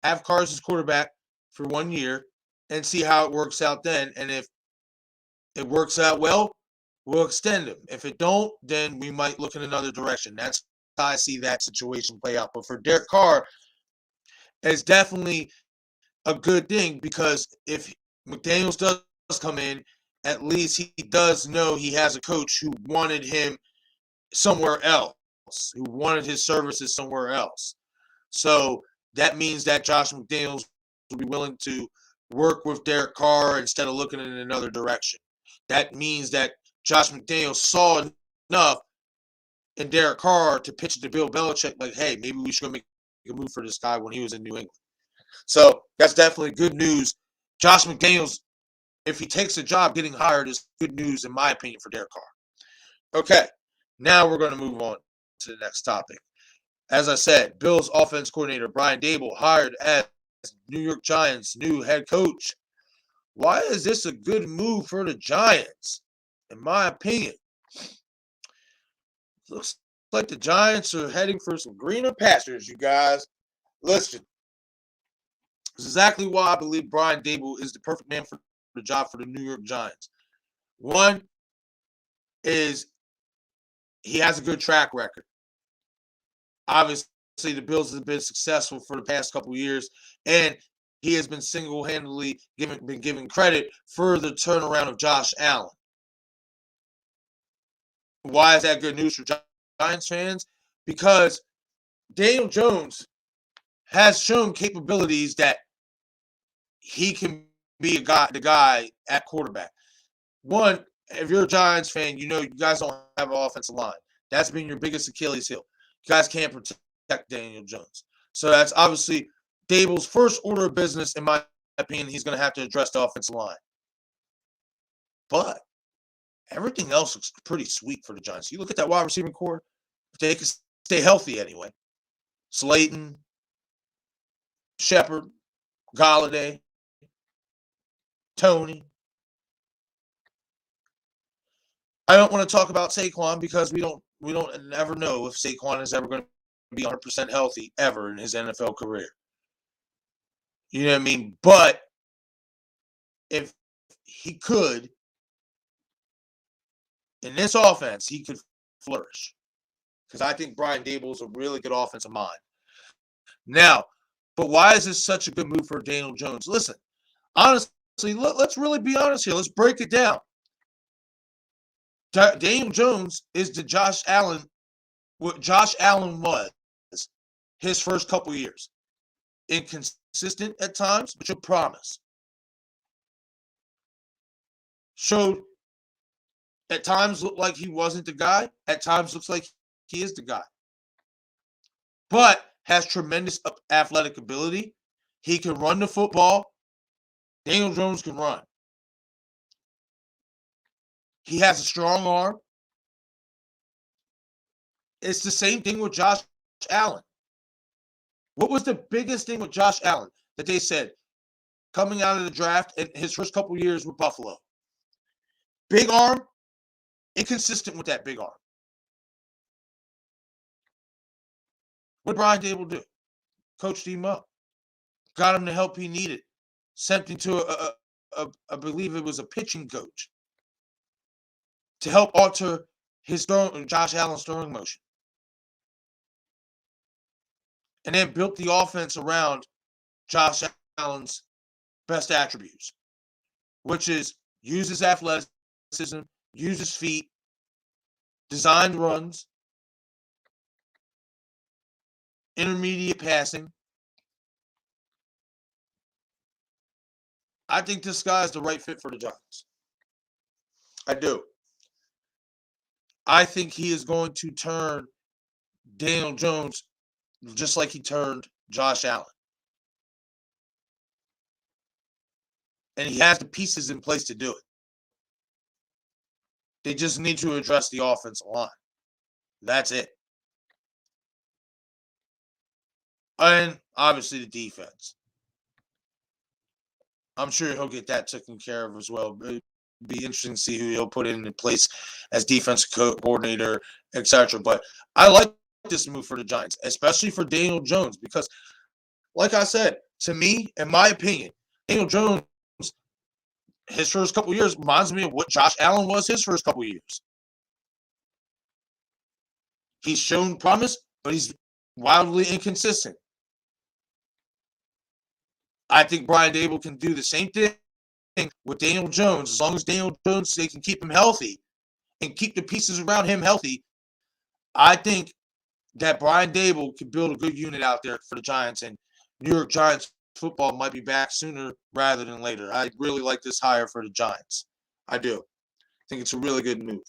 have Carr as his quarterback for 1 year and see how it works out then. And if it works out well, we'll extend him. If it don't, then we might look in another direction. That's how I see that situation play out. But for Derek Carr, it's definitely a good thing because if McDaniels does come in, at least he does know he has a coach who wanted him somewhere else, who wanted his services somewhere else. So that means that Josh McDaniels will be willing to work with Derek Carr instead of looking in another direction. That means that Josh McDaniels saw enough in Derek Carr to pitch it to Bill Belichick like, hey, maybe we should make a move for this guy when he was in New England. So that's definitely good news. Josh McDaniels, if he takes a job, getting hired is good news, in my opinion, for Derek Carr. Okay, now we're going to move on to the next topic. As I said, Bills offense coordinator Brian Daboll hired as New York Giants' new head coach. Why is this a good move for the Giants? In my opinion, looks like the Giants are heading for some greener pastures, you guys. Listen, this is exactly why I believe Brian Daboll is the perfect man for the job for the New York Giants. One is he has a good track record. Obviously, the Bills have been successful for the past couple of years, and he has been single-handedly given credit for the turnaround of Josh Allen. Why is that good news for Giants fans? Because Daniel Jones has shown capabilities that he can be the guy at quarterback. One, if you're a Giants fan, you know you guys don't have an offensive line. That's been your biggest Achilles heel. You guys can't protect Daniel Jones. So that's obviously Daboll's first order of business, in my opinion. He's going to have to address the offensive line. But everything else looks pretty sweet for the Giants. You look at that wide receiving core, if they can stay healthy anyway. Slayton, Shepard, Golladay, Tony. I don't want to talk about Saquon because we don't ever know if Saquon is ever going to be 100% healthy ever in his NFL career. You know what I mean? But if he could, in this offense, he could flourish. Because I think Brian Daboll is a really good offensive mind. Now, but why is this such a good move for Daniel Jones? Listen, honestly, let's really be honest here. Let's break it down. Daniel Jones is the Josh Allen, what Josh Allen was his first couple years. Inconsistent at times, but your promise. Showed at times looked like he wasn't the guy. At times looks like he is the guy. But has tremendous athletic ability. He can run the football. Daniel Jones can run. He has a strong arm. It's the same thing with Josh Allen. What was the biggest thing with Josh Allen that they said coming out of the draft in his first couple years with Buffalo? Big arm, inconsistent with that big arm. What did Brian Daboll do? Coached him up. Got him the help he needed. Sent him to I believe it was a pitching coach to help alter his Josh Allen's throwing motion. And then built the offense around Josh Allen's best attributes, which is use his athleticism, use his feet, designed runs, intermediate passing. I think this guy is the right fit for the Giants. I do. I think he is going to turn Daniel Jones just like he turned Josh Allen. And he has the pieces in place to do it. They just need to address the offensive line. That's it. And obviously the defense. I'm sure he'll get that taken care of as well. It'd be interesting to see who he'll put in place as defensive coordinator, etc. But I like this move for the Giants, especially for Daniel Jones, because, like I said, to me, in my opinion, Daniel Jones, his first couple years reminds me of what Josh Allen was his first couple years. He's shown promise, but he's wildly inconsistent. I think Brian Daboll can do the same thing with Daniel Jones. As long as Daniel Jones, they can keep him healthy and keep the pieces around him healthy, I think that Brian Daboll can build a good unit out there for the Giants, and New York Giants football might be back sooner rather than later. I really like this hire for the Giants. I do. I think it's a really good move.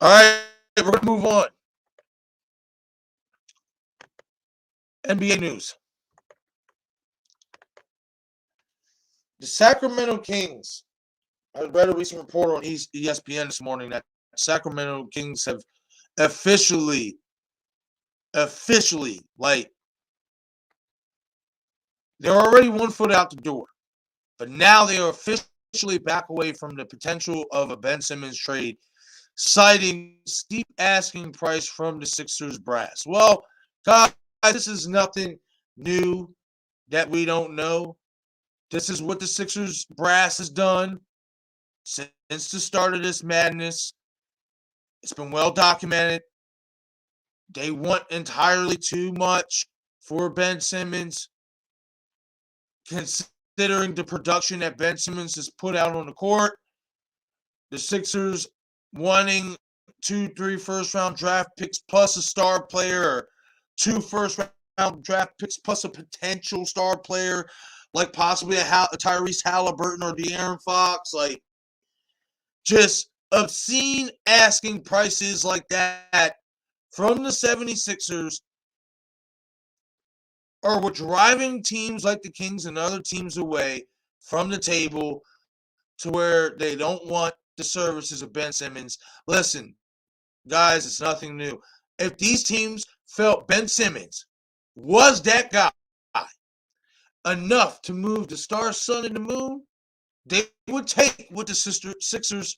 All right, we're going to move on. NBA news. The Sacramento Kings I read a recent report on ESPN this morning that Sacramento Kings have officially, like, they're already 1 foot out the door, but now they are officially back away from the potential of a Ben Simmons trade, citing steep asking price from the Sixers brass. Well, guys, this is nothing new that we don't know. This is what the Sixers brass has done since the start of this madness. It's been well documented. They want entirely too much for Ben Simmons, considering the production that Ben Simmons has put out on the court. The Sixers wanting 2-3 first-round draft picks plus a star player, or 2 first-round draft picks plus a potential star player, like possibly a Tyrese Halliburton or De'Aaron Fox, like just obscene asking prices like that from the 76ers are what driving teams like the Kings and other teams away from the table to where they don't want the services of Ben Simmons. Listen, guys, it's nothing new. If these teams felt Ben Simmons was that guy enough to move the star, sun, and the moon, they would take what the Sixers,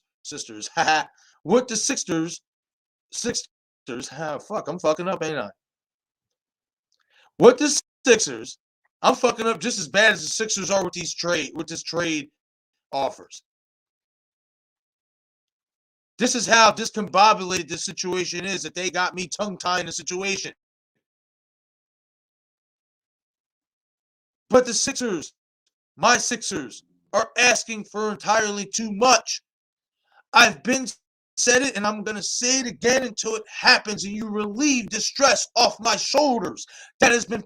what the Sixers, fuck, I'm fucking up, ain't I? What the Sixers, I'm fucking up just as bad as the Sixers are with this trade offers. This is how discombobulated this situation is, that they got me tongue-tying the situation. But the Sixers, my Sixers, are asking for entirely too much. I've said it, and I'm going to say it again until it happens and you relieve the stress off my shoulders that has been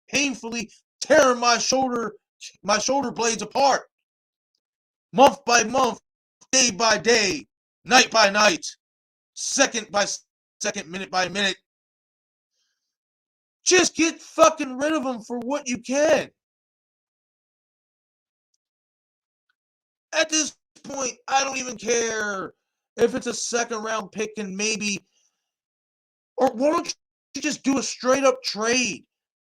painfully tearing my shoulder blades apart. Month by month, day by day, night by night, second by second, minute by minute. Just get fucking rid of them for what you can. At this point, I don't even care if it's a second-round pick and maybe, or why don't you just do a straight-up trade?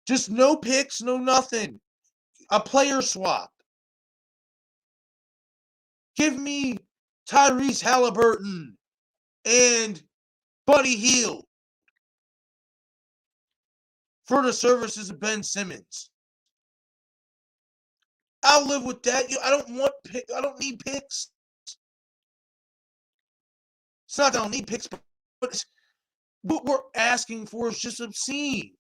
Just no picks, no nothing. A player swap. Give me Tyrese Halliburton and Buddy Hield for the services of Ben Simmons. I'll live with that. I don't need picks. It's not that I don't need picks, but what we're asking for is just obscene.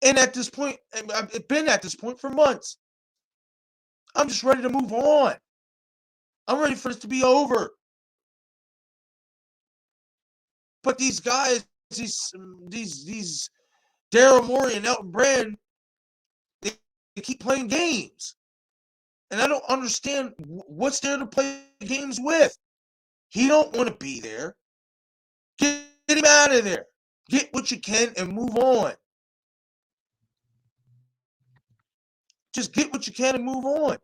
And at this point, I've been at this point for months. I'm just ready to move on. I'm ready for this to be over. But these guys, these Daryl Morey and Elton Brand, they keep playing games. And I don't understand what's there to play games with. He don't want to be there. Get him out of there. Get what you can and move on. Just get what you can and move on.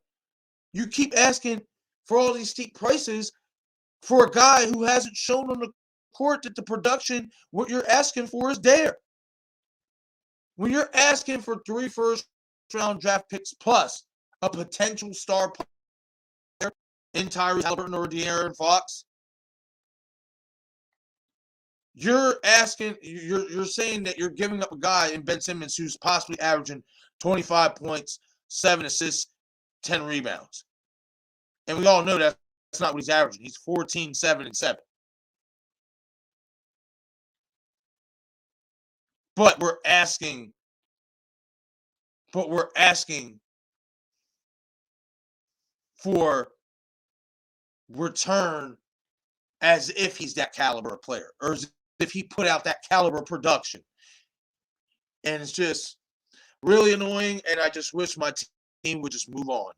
You keep asking for all these steep prices for a guy who hasn't shown on the court that the production, what you're asking for, is there. When you're asking for 3 first-round draft picks plus a potential star player in Tyrese Halliburton or De'Aaron Fox, you're saying that you're giving up a guy in Ben Simmons who's possibly averaging 25 points, 7 assists, 10 rebounds. And we all know that's not what he's averaging. He's 14, 7, and 7. But we're asking for return as if he's that caliber of player, or as if he put out that caliber of production. And it's just really annoying, and I just wish my team would just move on.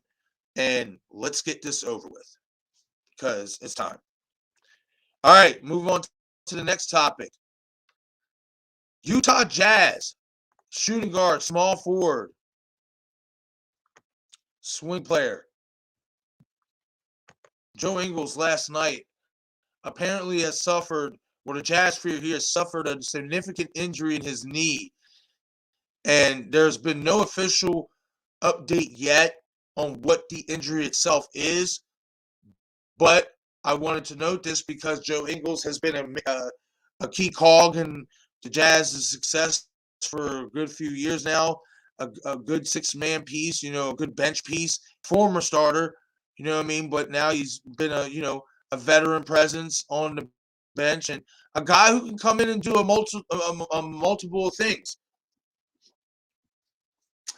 And let's get this over with, because it's time. All right, move on to the next topic. Utah Jazz, shooting guard, small forward, swing player, Joe Ingles last night apparently has suffered, or the Jazz fear he has suffered a significant injury in his knee. And there's been no official update yet on what the injury itself is. But I wanted to note this because Joe Ingles has been a key cog in the Jazz's success for a good few years now. A good six-man piece, a good bench piece, former starter, you know what I mean? But now he's been a veteran presence on the bench and a guy who can come in and do multiple things.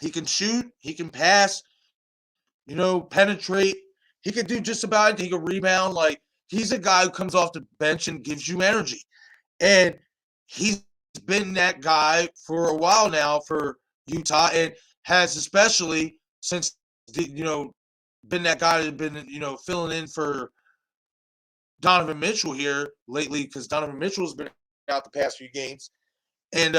He can shoot, he can pass, penetrate. He can do just about anything. He can rebound. Like, he's a guy who comes off the bench and gives you energy. And he's been that guy for a while now for Utah and has especially since, been that guy that's been, filling in for Donovan Mitchell here lately because Donovan Mitchell's been out the past few games. And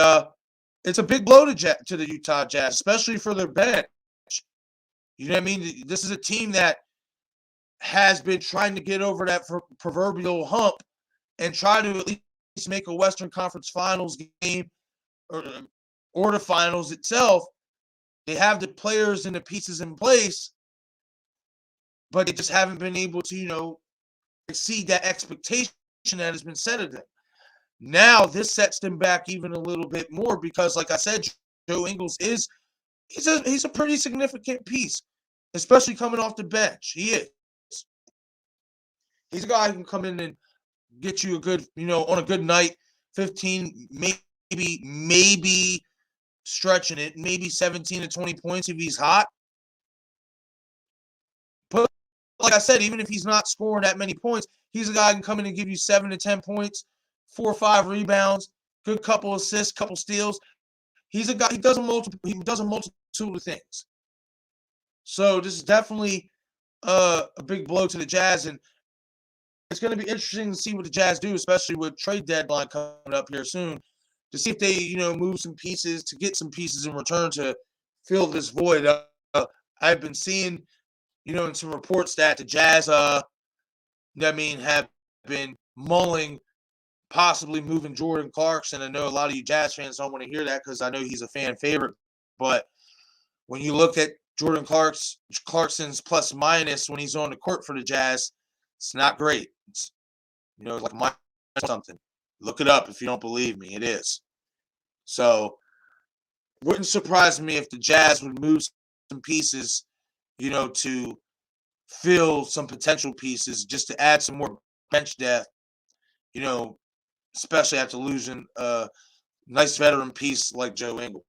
it's a big blow to the Utah Jazz, especially for their bench. You know what I mean? This is a team that has been trying to get over that proverbial hump and try to at least make a Western Conference Finals game or the finals itself. They have the players and the pieces in place, but they just haven't been able to, exceed that expectation that has been set of them. Now this sets them back even a little bit more because, like I said, Joe Ingles he's a pretty significant piece, especially coming off the bench. He is. He's a guy who can come in and get you a good, on a good night, 15, maybe stretching it, maybe 17 to 20 points if he's hot. But like I said, even if he's not scoring that many points, he's a guy who can come in and give you 7 to 10 points, 4 or 5 rebounds, good couple assists, couple steals. He's a guy, he does a multitude of things. So this is definitely a big blow to the Jazz, and it's going to be interesting to see what the Jazz do, especially with trade deadline coming up here soon, to see if they, move some pieces, to get some pieces in return to fill this void. I've been seeing, in some reports that the Jazz, have been mulling possibly moving Jordan Clarkson. I know a lot of you Jazz fans don't want to hear that because I know he's a fan favorite. But when you look at Jordan Clarkson's plus minus when he's on the court for the Jazz, it's not great. It's, like minus something. Look it up if you don't believe me. It is. So, wouldn't surprise me if the Jazz would move some pieces, to fill some potential pieces just to add some more bench depth, especially after losing a nice veteran piece like Joe Ingles.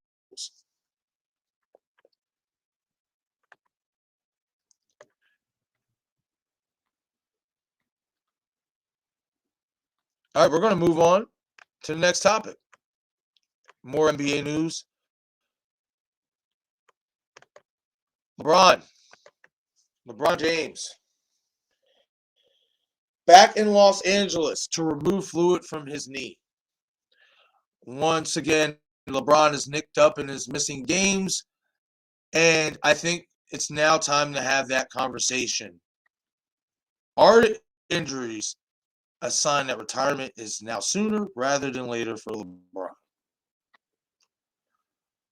All right, we're going to move on to the next topic. More NBA news. LeBron James back in Los Angeles to remove fluid from his knee. Once again, LeBron is nicked up and is missing games, and I think it's now time to have that conversation. Are injuries a sign that retirement is now sooner rather than later for LeBron?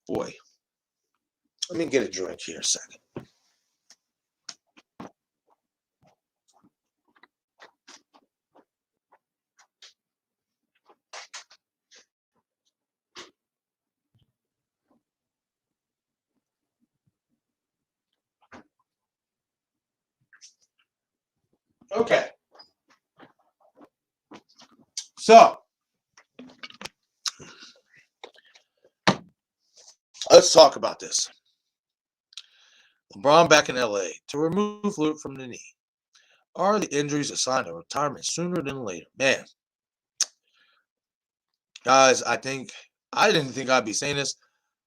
Boy, let me get a drink here a second. Okay. So, let's talk about this. LeBron back in LA to remove fluid from the knee. Are the injuries a sign of retirement sooner than later? Man. Guys, I didn't think I'd be saying this,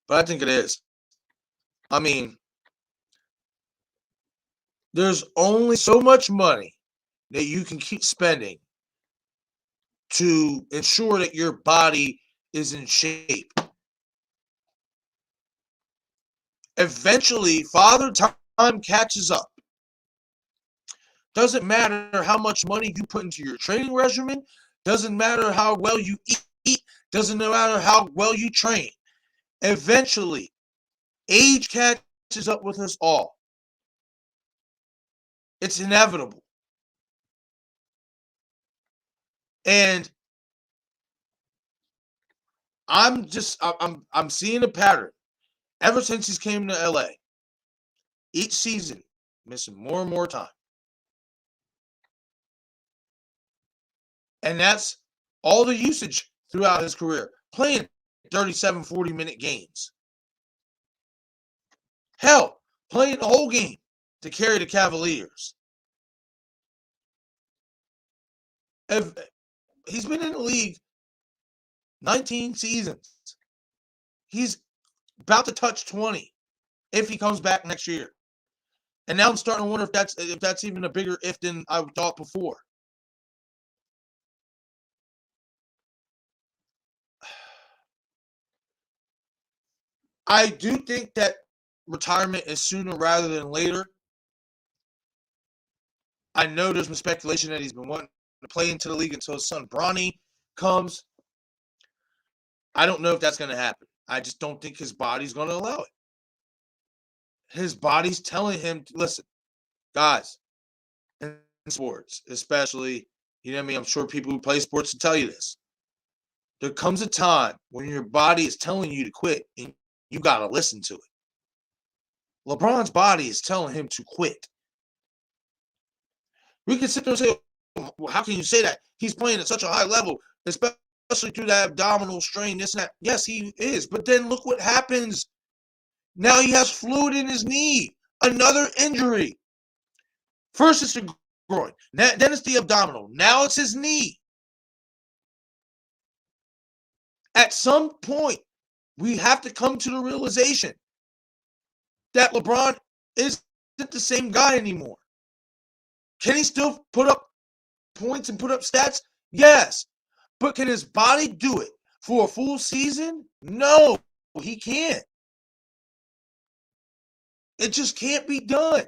but I think it is. I mean, there's only so much money that you can keep spending to ensure that your body is in shape. Eventually, Father Time catches up. Doesn't matter how much money you put into your training regimen. Doesn't matter how well you eat. Doesn't matter how well you train. Eventually, age catches up with us all. It's inevitable. And I'm seeing a pattern ever since he's came to LA. Each season, missing more and more time. And that's all the usage throughout his career. Playing 37, 40-minute games. Hell, playing the whole game to carry the Cavaliers. He's been in the league 19 seasons. He's about to touch 20 if he comes back next year. And now I'm starting to wonder if that's even a bigger if than I thought before. I do think that retirement is sooner rather than later. I know there's been speculation that he's been wanting to play into the league until his son Bronny comes. I don't know if that's going to happen. I just don't think his body's going to allow it. His body's telling him, listen, guys, in sports, especially, you know what I mean? I'm sure people who play sports will tell you this. There comes a time when your body is telling you to quit, and you got to listen to it. LeBron's body is telling him to quit. We can sit there and say, well, how can you say that? He's playing at such a high level, especially through that abdominal strain, this and that. Yes, he is. But then look what happens. Now he has fluid in his knee. Another injury. First it's the groin. Then it's the abdominal. Now it's his knee. At some point, we have to come to the realization that LeBron isn't the same guy anymore. Can he still put up points and put up stats? Yes. But can his body do it for a full season? No, he can't. It just can't be done.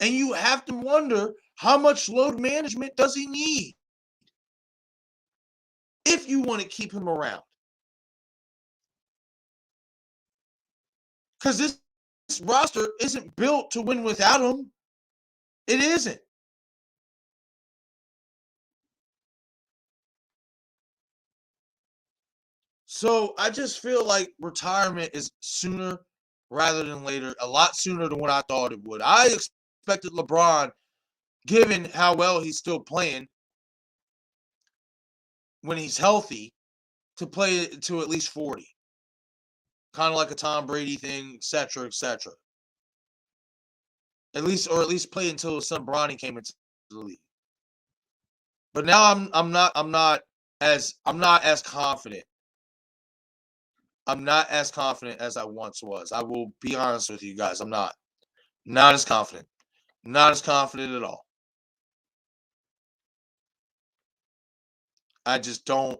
And you have to wonder, how much load management does he need if you want to keep him around? Because this roster isn't built to win without him. It isn't. So I just feel like retirement is sooner rather than later, a lot sooner than what I thought it would. I expected LeBron, given how well he's still playing when he's healthy, to play to at least 40. Kind of like a Tom Brady thing, etc., etc. At least play until his son Bronny came into the league. But now I'm not as confident. I'm not as confident as I once was. I will be honest with you guys. I'm not as confident. Not as confident at all. I just don't.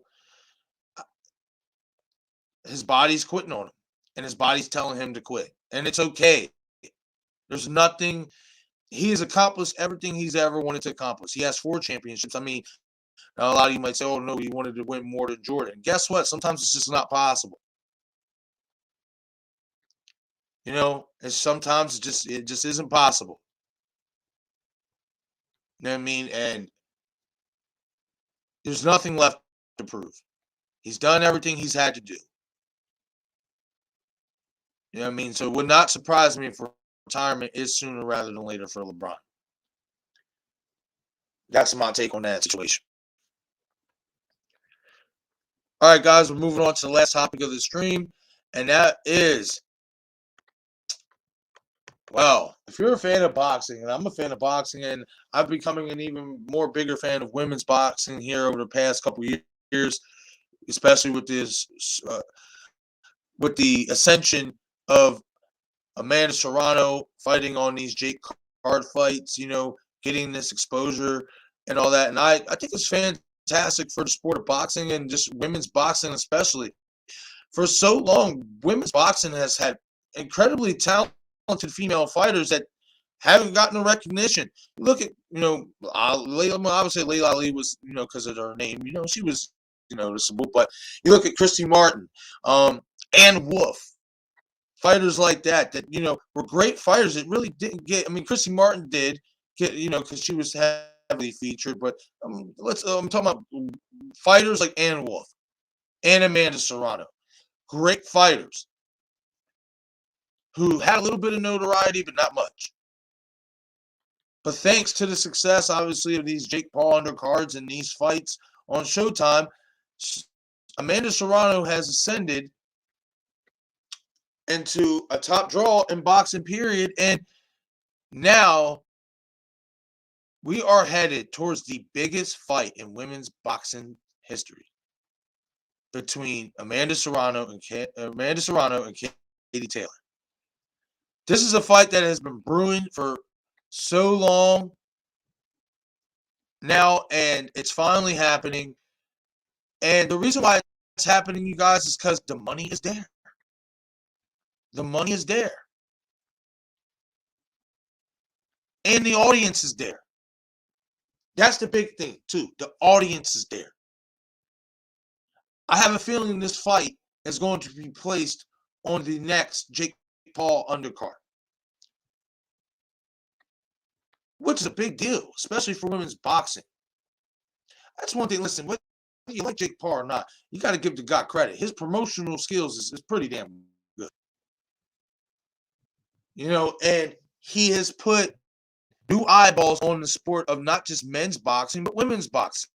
His body's quitting on him, and his body's telling him to quit, and it's okay. There's nothing. He has accomplished everything he's ever wanted to accomplish. He has 4 championships. I mean, a lot of you might say, "Oh no, he wanted to win more than Jordan." Guess what? Sometimes it's just not possible. You know, sometimes it just isn't possible. You know what I mean? And there's nothing left to prove. He's done everything he's had to do. You know what I mean? So it would not surprise me if retirement is sooner rather than later for LeBron. That's my take on that situation. All right, guys, we're moving on to the last topic of the stream, and that is, well, if you're a fan of boxing, and I'm a fan of boxing, and I'm becoming an even more bigger fan of women's boxing here over the past couple years, especially with this, with the ascension of Amanda Serrano fighting on these Jake Card fights, you know, getting this exposure and all that. And I think it's fantastic for the sport of boxing and just women's boxing especially. For so long, women's boxing has had incredibly talented talented female fighters that haven't gotten the recognition. Look at, I would say Layla Ali was, because of her name, she was, noticeable. But you look at Christy Martin, Ann Wolf, fighters like that, were great fighters that really didn't get. I mean, Christy Martin did get, because she was heavily featured. But I'm talking about fighters like Ann Wolf and Amanda Serrano, great fighters who had a little bit of notoriety, but not much. But thanks to the success, obviously, of these Jake Paul undercards and these fights on Showtime, Amanda Serrano has ascended into a top draw in boxing, period. And now we are headed towards the biggest fight in women's boxing history between Amanda Serrano and Katie Taylor. This is a fight that has been brewing for so long now, and it's finally happening. And the reason why it's happening, you guys, is because the money is there. The money is there. And the audience is there. That's the big thing, too. The audience is there. I have a feeling this fight is going to be placed on the next Jake Paul undercard, which is a big deal, especially for women's boxing. That's one thing. Listen, whether you like Jake Paul or not, you got to give the guy credit. His promotional skills is pretty damn good. And he has put new eyeballs on the sport of not just men's boxing, but women's boxing.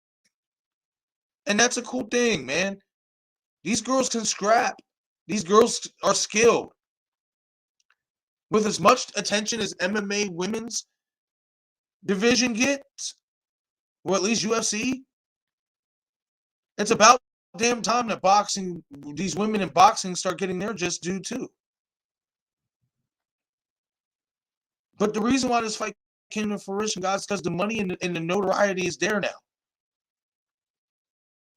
And that's a cool thing, man. These girls can scrap. These girls are skilled. With as much attention as MMA women's division gets, or at least UFC, it's about damn time that boxing, these women in boxing start getting their just due too. But the reason why this fight came to fruition, guys, is because the money and the notoriety is there now,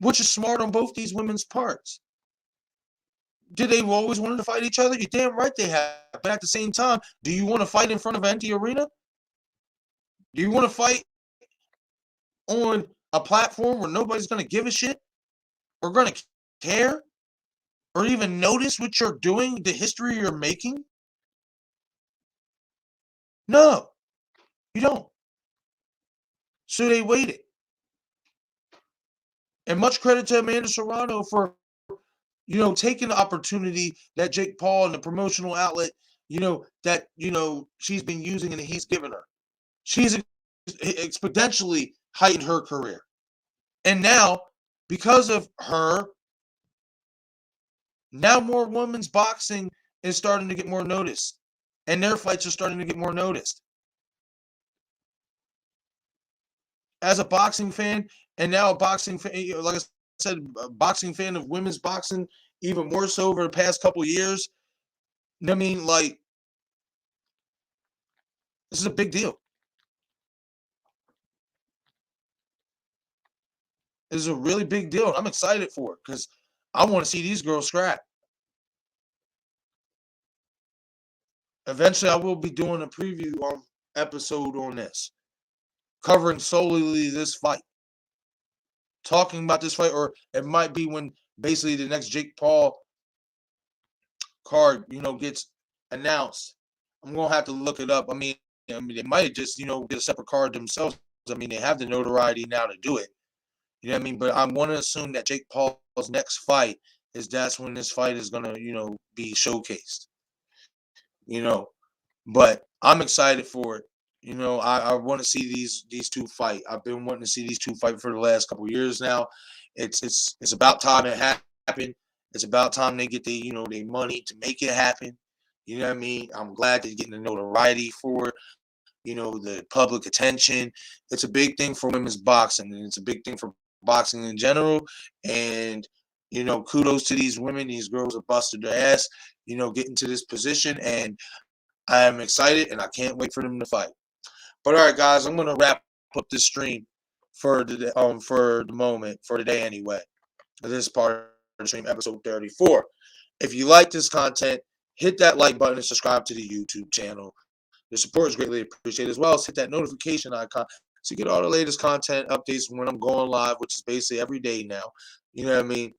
which is smart on both these women's parts. Did they always wanted to fight each other? You're damn right they have. But at the same time, do you want to fight in front of an empty arena? Do you want to fight on a platform where nobody's going to give a shit or going to care or even notice what you're doing, the history you're making? No, you don't. So they waited. And much credit to Amanda Serrano for, taking the opportunity that Jake Paul and the promotional outlet, that, she's been using and he's given her. She's exponentially heightened her career. And now, because of her, now more women's boxing is starting to get more noticed. And their fights are starting to get more noticed. As a boxing fan, and now a boxing fan, like I said, a boxing fan of women's boxing, even more so over the past couple years. I mean, like, this is a big deal. This is a really big deal. I'm excited for it because I want to see these girls scrap. Eventually, I will be doing a preview episode on this, covering solely this fight, talking about this fight, or it might be when basically the next Jake Paul card, gets announced. I'm gonna have to look it up. I mean, they might just, get a separate card themselves. I mean, they have the notoriety now to do it. You know what I mean? But I want to assume that Jake Paul's next fight that's when this fight is gonna, be showcased. But I'm excited for it. I want to see these two fight. I've been wanting to see these two fight for the last couple of years now. It's about time it happened. It's about time they get the their money to make it happen. You know what I mean? I'm glad they're getting the notoriety for it. The public attention. It's a big thing for women's boxing, and it's a big thing for boxing in general. And kudos to these women. These girls have busted their ass, getting to this position, and I am excited, and I can't wait for them to fight. But all right, guys, I'm gonna wrap up this stream for the moment, for today anyway. This part of the stream, episode 34. If you like this content, hit that like button and subscribe to the YouTube channel. The support is greatly appreciated, as well as hit that notification icon so you get all the latest content updates when I'm going live, which is basically every day now. You know what I mean?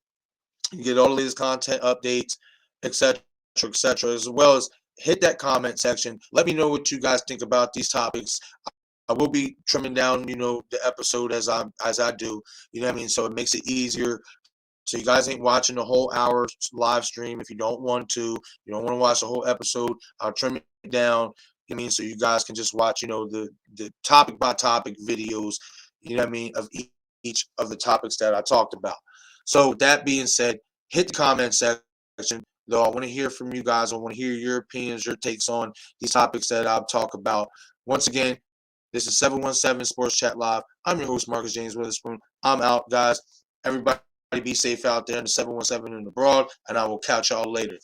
You get all the latest content updates, etc., etc., as well as hit that comment section. Let me know what you guys think about these topics. I will be trimming down, the episode as I do. You know what I mean? So it makes it easier. So you guys ain't watching the whole hour live stream if you don't want to. You don't want to watch the whole episode. I'll trim it down. You know what I mean? So you guys can just watch, the topic by topic videos, you know what I mean, of each of the topics that I talked about. So with that being said, hit the comment section. Though I want to hear from you guys. I want to hear your opinions, your takes on these topics that I'll talk about. Once again, this is 717 Sports Chat Live. I'm your host, Marques J. Witherspoon. I'm out, guys. Everybody be safe out there in the 717 and abroad, and I will catch y'all later.